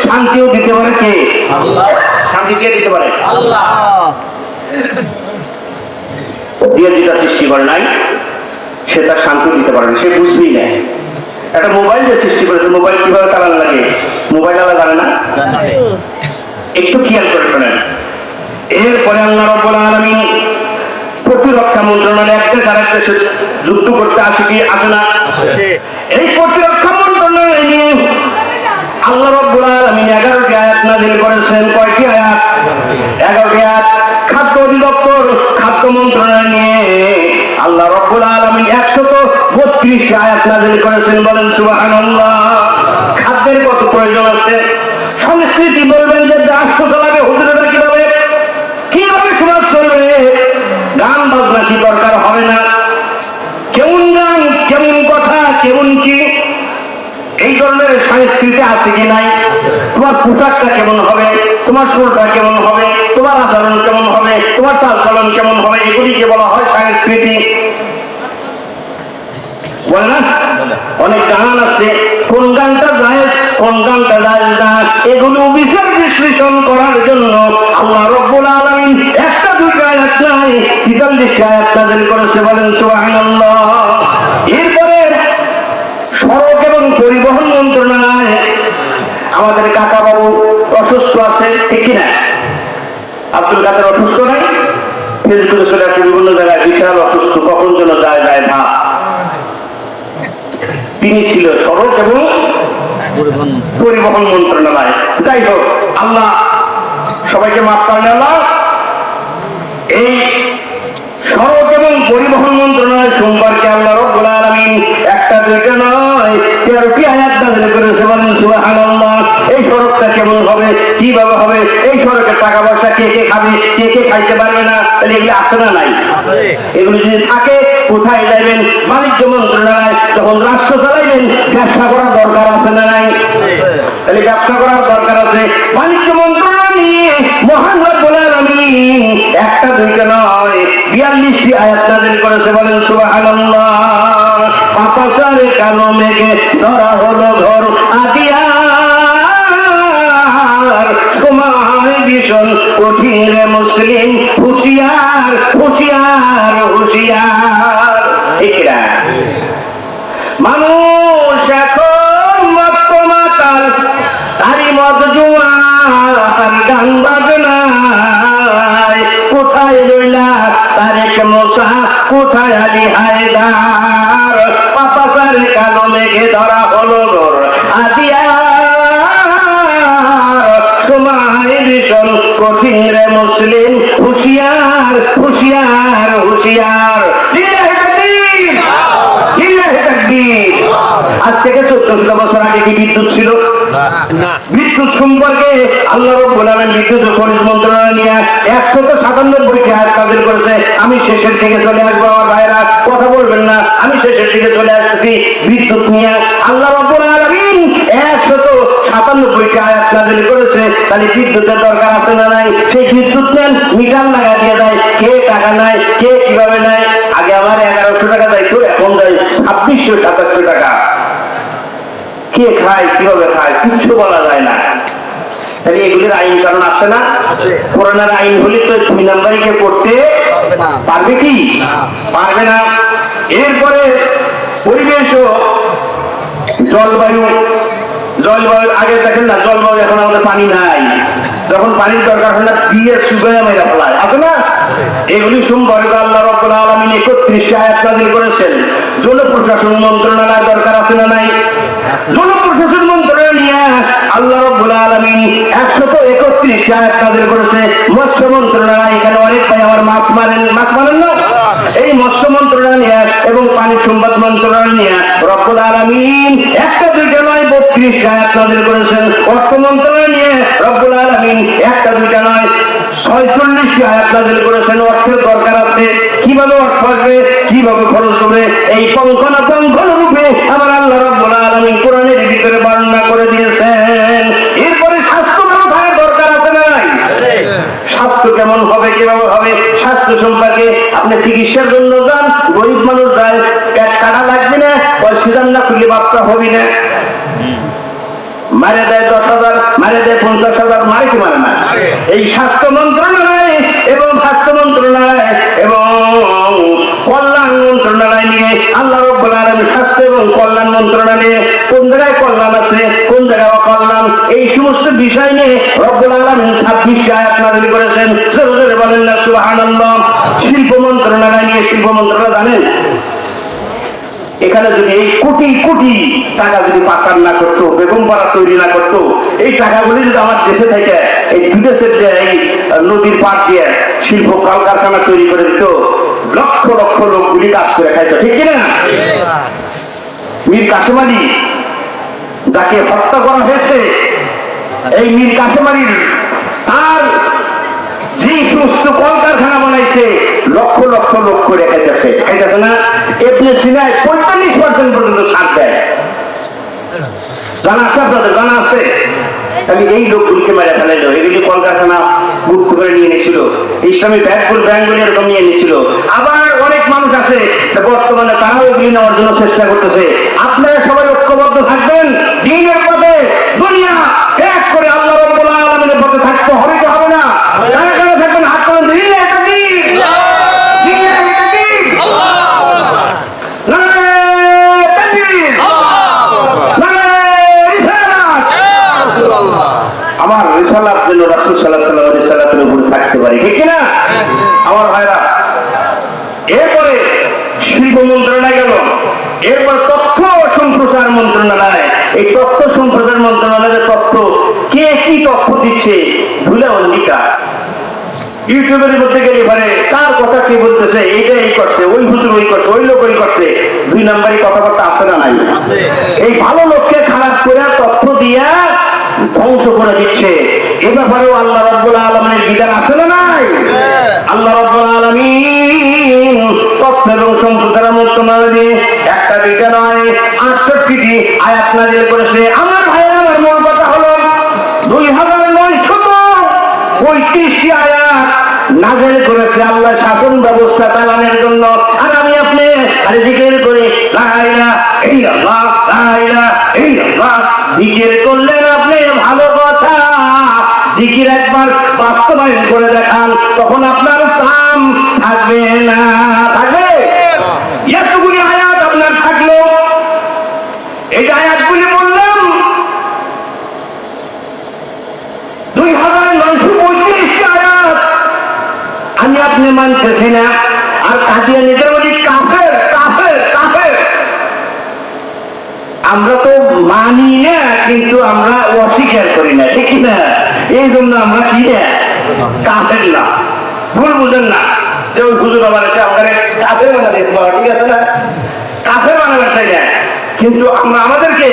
শান্তিও দিতে পারে কে? আল্লাহ। শান্তি কে দিতে পারে? আল্লাহ। দিয়ে যেটা সৃষ্টি করে নাই সেটা শান্তি দিতে পারে না, সে বুঝবেই না। একটা মোবাইল যে সৃষ্টি করেছে, মোবাইল কিভাবে চালানো লাগে মোবাইল আলা জানে না? একটু খেয়াল করে শোনেন। এরপরে আল্লাহ রাব্বুল আলামিন প্রতিরক্ষা মন্ত্রণালয় এক দেশ আরেক দেশে যুদ্ধ করতে আসে কি আসে না? এই প্রতিরক্ষা মন্ত্রণালয় নিয়ে আল্লাহ রাব্বুল আলামিন 11টি আয়াত নাযিল করেছেন। কয়টি আয়াত? 11টি আয়াত। খাদ্য অধিদপ্তর, খাদ্য মন্ত্রণালয় নিয়ে আল্লাহ রাব্বুল আলামিন 132টি আয়াত নাযিল করেছেন, বলেন সুবহানাল্লাহ। খাদ্যের কত প্রয়োজন আছে। সংস্কৃতি বলবেন যে রাষ্ট্র চালাবে, হুজুরেরা কিভাবে কিভাবে সমাজ চলবে, গান বাজনা কি দরকার হবে না? কেমন গান, কেমন কথা, কেমন কি, এই ধরনের সংস্কৃতি আছে কি নাই? তোমার পোশাকটা কেমন হবে, তোমার সুরটা কেমন হবে, তোমার আচরণ কেমন হবে, তোমার চাল চলন কেমন হবে, এগুলিকে বলা হয় সংস্কৃতি। বলে না? অনেক গান আছে, কোন গানটা জায়েজ কোন গানটা জায়েজ না, এগুলো বিচার বিশ্লেষণ করার জন্য আল্লাহ রাব্বুল আলামিন একটা দুইটা আয়াত নাই 43টা আয়াত নাযিল করেছে, বলেন সুবহানাল্লাহ। এরপরে সড়ক এবং পরিবহন মন্ত্রণালয় আমাদের কাকা বাবু অসুস্থ আছে, ঠিক কিনা? আব্দুল কাদের অসুস্থ নাই, ফেসবুকে চলে আসে বিভিন্ন জায়গায় বিশাল অসুস্থ, কখন যেন যায় যায় ভাব। তিনি ছিল সড়ক এবং পরিবহন মন্ত্রণালয়। যাই হোক, আল্লাহ সবাইকে মাফ করেন আল্লাহ। এই সড়ক এবং পরিবহন মন্ত্রণালয় সম্পর্কে আল্লাহ রাব্বুল আলামিন একটা দুইটা নয় 13টি আয়াত নাযিল করেছে, বলেন সুবহানাল্লাহ। এই সড়কটা কেমন হবে, কিভাবে হবে, এই সড়কের টাকা পয়সা কে কে খাবে, কে কে খাইতে পারবে না, তাহলে এগুলি আছে না নাই? এগুলি যদি থাকে কোথায় যাবেন? বাণিজ্য মন্ত্রণালয় যখন রাষ্ট্র চালাইবেন ব্যবসা করার দরকার আছে না নাই? তাহলে ব্যবসা করার দরকার আছে। বাণিজ্য মন্ত্রণালয় নিয়ে মহান রব্বুল আলামিন একটা দুইটা নয় 42টি আয়াত নাযিল করেছে, বলেন সুবহানাল্লাহ। পাপাচারে কালো মেঘে ধরা হলো ঘর আদিয়ার, সময় ভীষণ কঠিন রে মুসলিম, হুঁশিয়ার হুঁশিয়ার হুঁশিয়ার। ঠিক না? মানুষ এখন মত্ত মাতাল, তারি মদ জুয়ার গান বাজনায়, কোথায় রইলা তারেক মোসা, কোথায় আলী হায়দার, পাপাচারে কালো মেঘে ধরা হলো ঘর আদিয়ার, সময় ভীষণ কঠিন রে মুসলিম, হুঁশিয়ার হুঁশিয়ার হুঁশিয়ার। আজ থেকে 1400 বছর আগে কি বিদ্যুৎ ছিল? বিদ্যুৎ সম্পর্কে আল্লাহ রাব্বুল আলামিন বিদ্যুৎ ও খনিজ মন্ত্রণালয় নিয়ে 197টি আয়াত নাযিল করেছে। আমি শেষের দিকে চলে আসবো, আমার ভাইরা কথা বলবেন না, আমি শেষের দিকে চলে আসছি। বিদ্যুৎ নিয়ে আল্লাহ রাব্বুল আলামিন 197টি আয়াত নাযিল করেছে, তাহলে বিদ্যুতের দরকার আছে না নাই? সেই বিদ্যুৎ নেন, মিটার লাগা দিয়ে দেয়, কে টাকা নাই, কে কিভাবে নেয়। আগে আমার 1100 টাকা দায়িত্ব, এখন দেয় 2627 টাকা। কে খায়, কিভাবে খায়, কিচ্ছু বলা যায় না। তাহলে এগুলির আইন কারণ আসে না? কোরআনের আইন হলে তো 2 নাম্বারিকে করতে পারবে কি? পারবে না। এরপরে পরিবেশ ও জলবায়ু। জলবায়ু আগে দেখেন না, জলবায়ু এখন আমাদের পানি নাই, যখন পানির দরকার হয় না দিয়ে শুকায় মেরা ফেলায়, আছে না? এগুলি সম্পর্কে আল্লাহ রাব্বুল আলামিন 31টি আয়াত নাযিল করেছেন। জনপ্রশাসন মন্ত্রণালয় দরকার আছে না নাই? জনপ্রশাসন মন্ত্রণালয় নিয়ে আল্লাহ রাব্বুল আলামিন 131টি আয়াত নাযিল করেছে। মৎস্য মন্ত্রণালয়, এখানে অনেক ভাই আমার মাছ মারেন না? এই মৎস্য মন্ত্রণালয় নিয়ে এবং পানি সম্পদ মন্ত্রণালয় নিয়ে রব্বুল আলামিন একটা দুইটা নয় 32টি আয়াত নাযিল করেছেন। অর্থ মন্ত্রণালয় নিয়ে রব্বুল আলামিন একটা দুইটা নয় 46টি আয়াত নাযিল করেছেন। অর্থের দরকার আছে, কিভাবে অর্থ আসবে, কিভাবে খরচ হবে, এই পঙ্খানুপুঙ্খ রূপে আমার আল্লাহ রাব্বুল আলামিন কোরআনের ভিতরে বর্ণনা করে দিয়েছেন। এরপরে স্বাস্থ্য ব্যবস্থার দরকার আছে না নাই? স্বাস্থ্য কেমন হবে, কিভাবে হবে, স্বাস্থ্য সম্পর্কে আপনি চিকিৎসার জন্য যান, গরিব মানুষ যায়, পেট কাটা লাগবে না, সিজার না খুললে বাচ্চা হবে না, মারে দেয় 10,000, মারে দেয় 50,000, মারে কি মারে না? এই স্বাস্থ্য মন্ত্রণালয় এবং স্বাস্থ্য মন্ত্রণালয় এবং কল্যাণ মন্ত্রণালয় নিয়ে আল্লাহ রাব্বুল আলামিন স্বাস্থ্য এবং কল্যাণ মন্ত্রণালয় নিয়ে কোন জায়গায় কল্যাণ আছে, কোন জায়গায় অকল্যাণ, এই সমস্ত বিষয় নিয়ে রব্বুল আলামিন 26টি আয়াত নাযিল করেছেন। জোরে জোরে বলেন না সুবহানাল্লাহ। শিল্প মন্ত্রণালয় নিয়ে, শিল্প মন্ত্রণালয় জানেন, এখানে যদি এই কোটি কোটি টাকা যদি পাচার না করতো, বেগম পাড়া তৈরি না করতো, এই টাকাগুলি যদি আমার দেশে থেকে এই বিদেশের যে এই নদীর পাড় দিয়ে শিল্প কলকারখানা তৈরি করে দিত, লক্ষ লক্ষ লোকগুলি কাজ করে খাইতো, ঠিক কিনা? মীর কাসেম আলী যাকে হত্যা করা হয়েছে, এই মীর কাসেম আলীর তার যে সমস্ত কলকারখানা বানাইছে লক্ষ লক্ষ লোক করে খাইতেছে না? ইবনে সিনায় 45% পর্যন্ত ছাড় দেয়। জানা আছে আপনাদের? জানা আছে? তাহলে এই লোকগুলিকে মেরে ফেলাইলো, এগুলি কলকারখানা গুপ্ত করে নিয়ে নিয়েছিল, ইসলামী ব্যাংকগুলি এরকম নিয়ে নিয়েছিল। আবার অনেক মানুষ আছে বর্তমানে তারাও এগুলি নেওয়ার জন্য চেষ্টা করতেছে। আপনারা সবাই ঐক্যবদ্ধ থাকবেন দ্বীনের পথে, দুনিয়া ত্যাগ করে আল্লাহ রাব্বুল আলামিনের পথে থাকতে হবে কি হবে না? কারা কারা থাকবেন হাত তুলে দিন। আমার রিসালাত যেন রাসূল সাল্লাল্লাহু আলাইহি ওয়াসাল্লামের উপরে থাকতে পারে, ঠিক কি না আমার ভাইরা? এরপরে শিল্প মন্ত্রণালয় গেল, এরপর তথ্য সম্প্রচার মন্ত্রণালয়। এই তথ্য সম্প্রচার মন্ত্রণালয়ের তথ্য কে কি তথ্য দিচ্ছে ধুলা অন্ধিকা। ইউটিউবের মধ্যে গেলে এবারে কার কথা কে বলতেছে, এইটা এই করছে, ওই হুজুর ওই করছে, ওই লোক ওই করছে, দুই নাম্বারই কথাবার্তা আছে না নাই? এই ভালো লোককে খারাপ করে তথ্য দিয়া ধ্বংস করে দিচ্ছে। এ ব্যাপারেও আল্লাহ রাব্বুল আলামিনের বিধান আছে না নাই? আল্লাহ রাব্বুল আলামিন তথ্য এবং সম্প্রচার মন্ত্রণালয়ে একটা দুইটা নয় 68টি আয়াত নাযিল করেছে। আমার ভাইয়েরা, আমার মূল কথা হলো 2935টি আয়াত নাযিল করেছে আল্লাহ শাসন ব্যবস্থা চালানোর জন্য। আর আমি আপনি জিকির করি লা ইলাহা ইল্লাল্লাহ, লা ইলাহা ইল্লাল্লাহ। জিকির করলেন আপনি ভালো কথা, জিকির একবার বাস্তবায়ন করে দেখান, তখন আপনার সাম থাকবে না। থাকবে এতগুলি আয়াত আপনার থাকলো, এই আয়াতগুলি বললাম 2935টি আয়াত আমি আপনি মানতেছি না। আর কাদিয়া নিজের মধ্যে কাফের কাফের কাফের, আমরা তো মানি না কিন্তু আমরা অস্বীকার করি না, ঠিক না? এই জন্য আমরা কি না কাফের না, ভুল বুঝেন না যে ওই হুজুর আবার এসে আমাদের কাফের বানা দিতে পারে, ঠিক আছে না? কাফের বানাবে চাই না, কিন্তু আমরা আমাদেরকে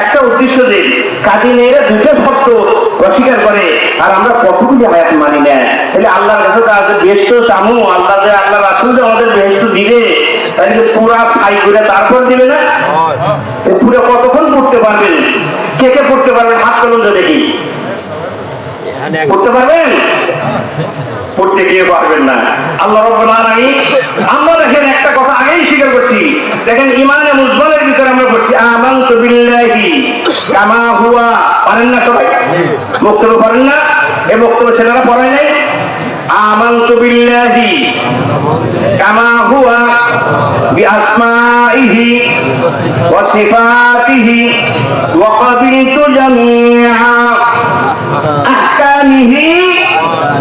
একটা উদ্দেশ্য দিই, কাদিনীরা দুটো শব্দ অস্বীকার করে আর আমরা কতগুলি আয়াত মানি না। তাহলে আল্লাহর কাছে তো আছে বেহেশত চামু, আল্লাহ যে আল্লাহ রাসূল যে আমাদের বেহেশত দিবে, তাহলে পুরা সাই করে তারপর দিবে না? পুরো কতক্ষণ পড়তে পারবেন? কে কে পড়তে পারবেন? হাত তুলুন তো দেখি। পড়তে পারবেন? পড়তে গিয়ে পারবেন না। আল্লাহ রাব্বুল আলামিন, আমরা দেখেন একটা কথা আগেই স্বীকার করছি, দেখেন ইমানে মুজমালের ভিতরে আমরা বলছি আমানতু বিল্লাহি কামা হুয়া। পারেন না সবাই? বক্তব্য পারেন না? এই বক্তব্য ছেলেরা পড়ায় নাই? আমানতু বিল্লাহি কামা হুয়া বিআসমাইহি ওয়া সিফাতিহি ওয়া ক্বাবিলতু জামিআ আহকামিহি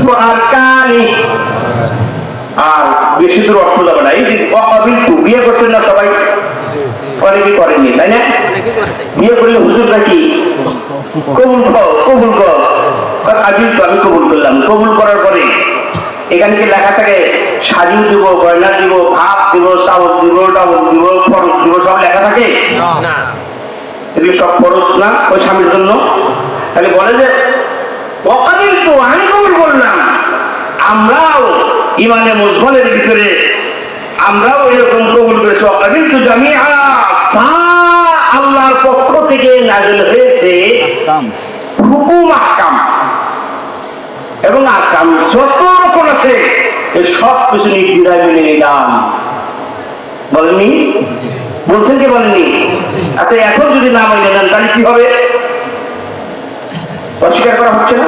ওয়া আরকানিহি। আর বেশি দূর অর্থ যাবে না। এই যে অকাবিলতু, বিয়ে করছেন না সবাই? অনেকে করেননি, তাই না? বিয়ে করলে হুজুররা কি কবুল কর, কবুল কর, কাবিলতু আমি কবুল করলাম। কবুল করার পরে এখানে কি লেখা থাকে সাজিয়ে দিব, গয়না দিব, ভাত দিব, চাউল দিব, ডাউল দিব, খরচ দিব, সব লেখা থাকে না? এগুলি সব খরচ না ওই স্বামীর জন্য। তাহলে বলে যে অকাবিলতু আমি কবুল করলাম। আমরাও ইমানে মুজমালের ভিতরে আমরাও এরকম কবুল করেছি। অকাবিলতু জামিআ, যা আল্লাহর পক্ষ থেকে নাযিল হয়েছে হুকুম আহকাম এবং আহকাম যত রকম আছে এই সব কিছু নির্দ্বিধায় মেনে নিলাম। বলেননি? বলছেন কি বলেননি? আচ্ছা এখন যদি না মেনে নেন তাহলে কি হবে? অস্বীকার করা হচ্ছে না?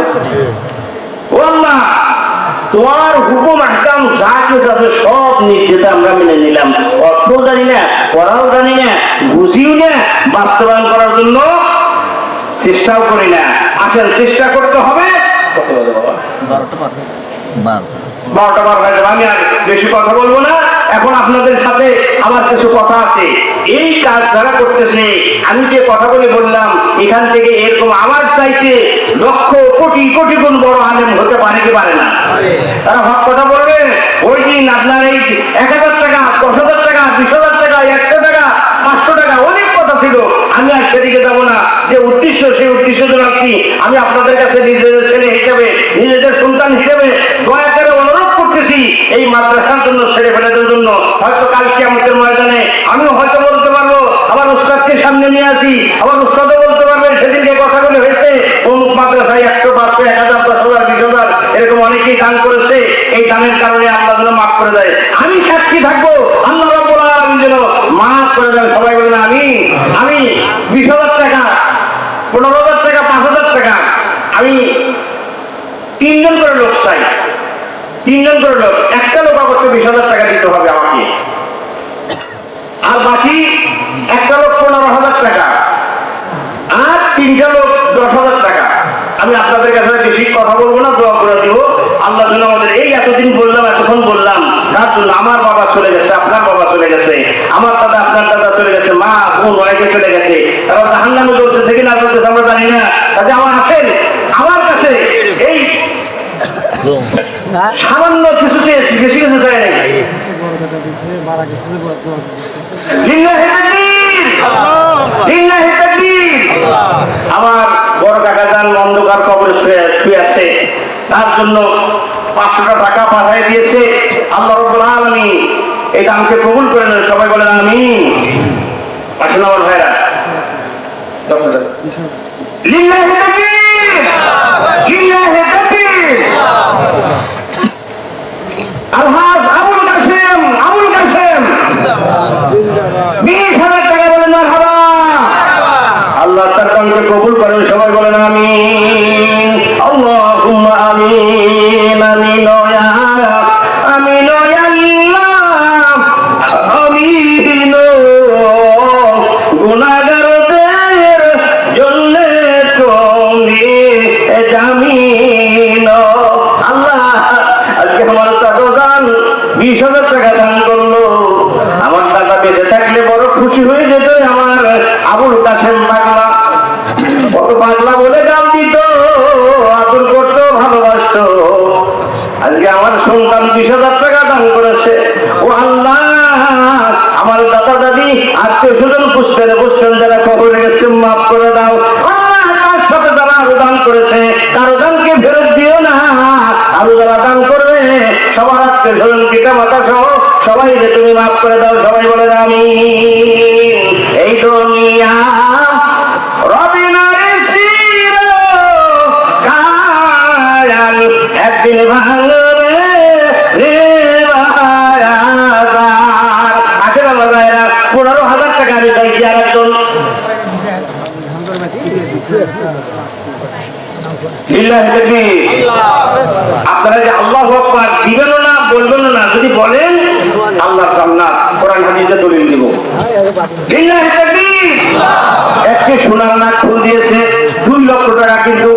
ও আল্লাহ, তোমার হুকুম আহকাম যা কিছু আছে সব নির্দেশে আমরা মেনে নিলাম। অর্থও জানি না, পড়াও জানি না, বুঝিও না, বাস্তবায়ন করার জন্য চেষ্টাও করি না। আসেন চেষ্টা করতে হবে। 12টা বার হয়ে যাবে, আমি আর বেশি কথা বলবো না। এখন আপনাদের সাথে আমার কিছু কথা আছে। এই কাজ যারা করতেছে, আমি যে কথা বলে বললাম, এখান থেকে এরকম আমার চাইতে লক্ষ কোটি কোটি গুণ বড় আলেম হতে পারে কি পারে না? তারা হক কথা বলবে। ওই দিন আপনার এই 1000 টাকা, 10,000 টাকা, 20,000 টাকা, 100 টাকা, 500 টাকা, অনেক কথা ছিল। আমি আর সেদিকে যাবো না। যে উদ্দেশ্য, সেই উদ্দেশ্য জানাচ্ছি। আমি আপনাদের কাছে নিজেদের ছেলে হিসেবে, নিজেদের সন্তান হিসেবে দয়া করে অনুরোধ করতেছি, এই মাদ্রাসার জন্য, ছেড়ে ফেলাদের জন্য। হয়তো কাল কিয়ামতের ময়দানে আমিও হয়তো বলতে পারবো, আবার উস্তাদকে সামনে নিয়ে আসি, আবার উস্তাদও বলতে পারবে সেদিনকে কথাগুলো হয়েছে অমুক মাদ্রাসায় 100, 500, 1000, 10,000, 20,000 এরকম অনেকেই দান করেছে। এই দানের কারণে আল্লাহ যেন মাফ করে দেয়। আমি সাক্ষী থাকবো, আল্লাহ রাব্বুল আলামিন যেন মাফ করে দেয়। সবাই বলেন আমিন। আমি 20,000 টাকা, 15,000 টাকা, 5,000 টাকা, আমি 3 জন করে লোক চাই। 3 জন করে লোক, একটা লোক আমাকে 20,000 টাকা দিতে হবে আমাকে, আর বাকি একটা লোক 15,000 টাকা, আর 3টা লোক 10,000 টাকা। আমি আপনাদের কাছে বেশি কথা বলবো না, দোয়া করে দিব আল্লাহ যেন আমাদের এই এতদিন বললাম, এতক্ষণ বললাম তার জন্য। আমার বাবা চলে গেছে, আপনার বাবা চলে গেছে, আমার দাদা, আপনার দাদা চলে গেছে, মা, বোন অনেকে চলে গেছে, তারা জাহান্নামে চলতেছে কি না চলতেছে আমরা জানি না। তাতে আমার আসেন আমার কাছে এই সামান্য কিছু চেয়েছি, বেশি কিছু চাই নাই। লিল্লাহি তাকবীর, লিল্লাহি তাকবীর। আমার বড় কাকা যান অন্ধকার কবরে শুয়ে আছে, তার জন্য 500 টাকা পাঠিয়ে দিয়েছে। আল্লাহ রাব্বুল আলামিন এই দানকে কবুল করে নেন। সবাই বলেন আমিন। আসেন আমার ভাইরা, লিল্লাহি তাকবীর, লিল্লাহি তাকবীর। আলহাজ আবুল কাসেম, আবুল কাসেম 20,000 টাকা বলেন মারহাবা। আল্লাহ তার দানকে কবুল করেন। সবাই বলেন আমিন। আল্লাহুম্মা আমিন, আমিন ইয়া আমিন ইয়া আল্লাহ, আমিন। গুনাহগারদের জন্য তুমি জামিন। আল্লাহ আজকে আমার চাচা যান 20,000 টাকা দান করলো। আমার টাকা বেঁচে থাকলে বড় খুশি হয়ে যেত। আমার আবুল কাসেম পাগলা, কত পাগলা বলে দাম দিত, আদর করতো, ভালোবাসতো। আজকে আমার সন্তান 20,000 টাকা দান করেছে। ও আল্লাহ, আমার দাদা দাদি আত্মীয় স্বজন বুঝতেন যারা কবরে গেছে, মাফ করে দাও। তার সাথে যারা আরো দান করেছে, কারো দানকে ফেরত দিও না। আরো যারা দান করবে সবার আত্মীয় স্বজন, পিতা মাতা সহ সবাই তুমি মাফ করে দাও। সবাই বলে আমিন। এই দুনিয়া রবিনারে ছিল কায়াল, একদিন ভাঙবে রে বাজার। আসেন আমার ভাইরা, 15,000 টাকা আমি চাইছি আর একজন। আপনারা যে আল্লাহু আকবার দিবেন না, বলবেন না, যদি বলেন আল্লাহ জান্নাত, কোরআন হাদিসে দলিল দিব। লিল্লাহি তাকবীর। একটি সোনার নাক ফুল দিয়েছে 2 লক্ষ টাকা, কিন্তু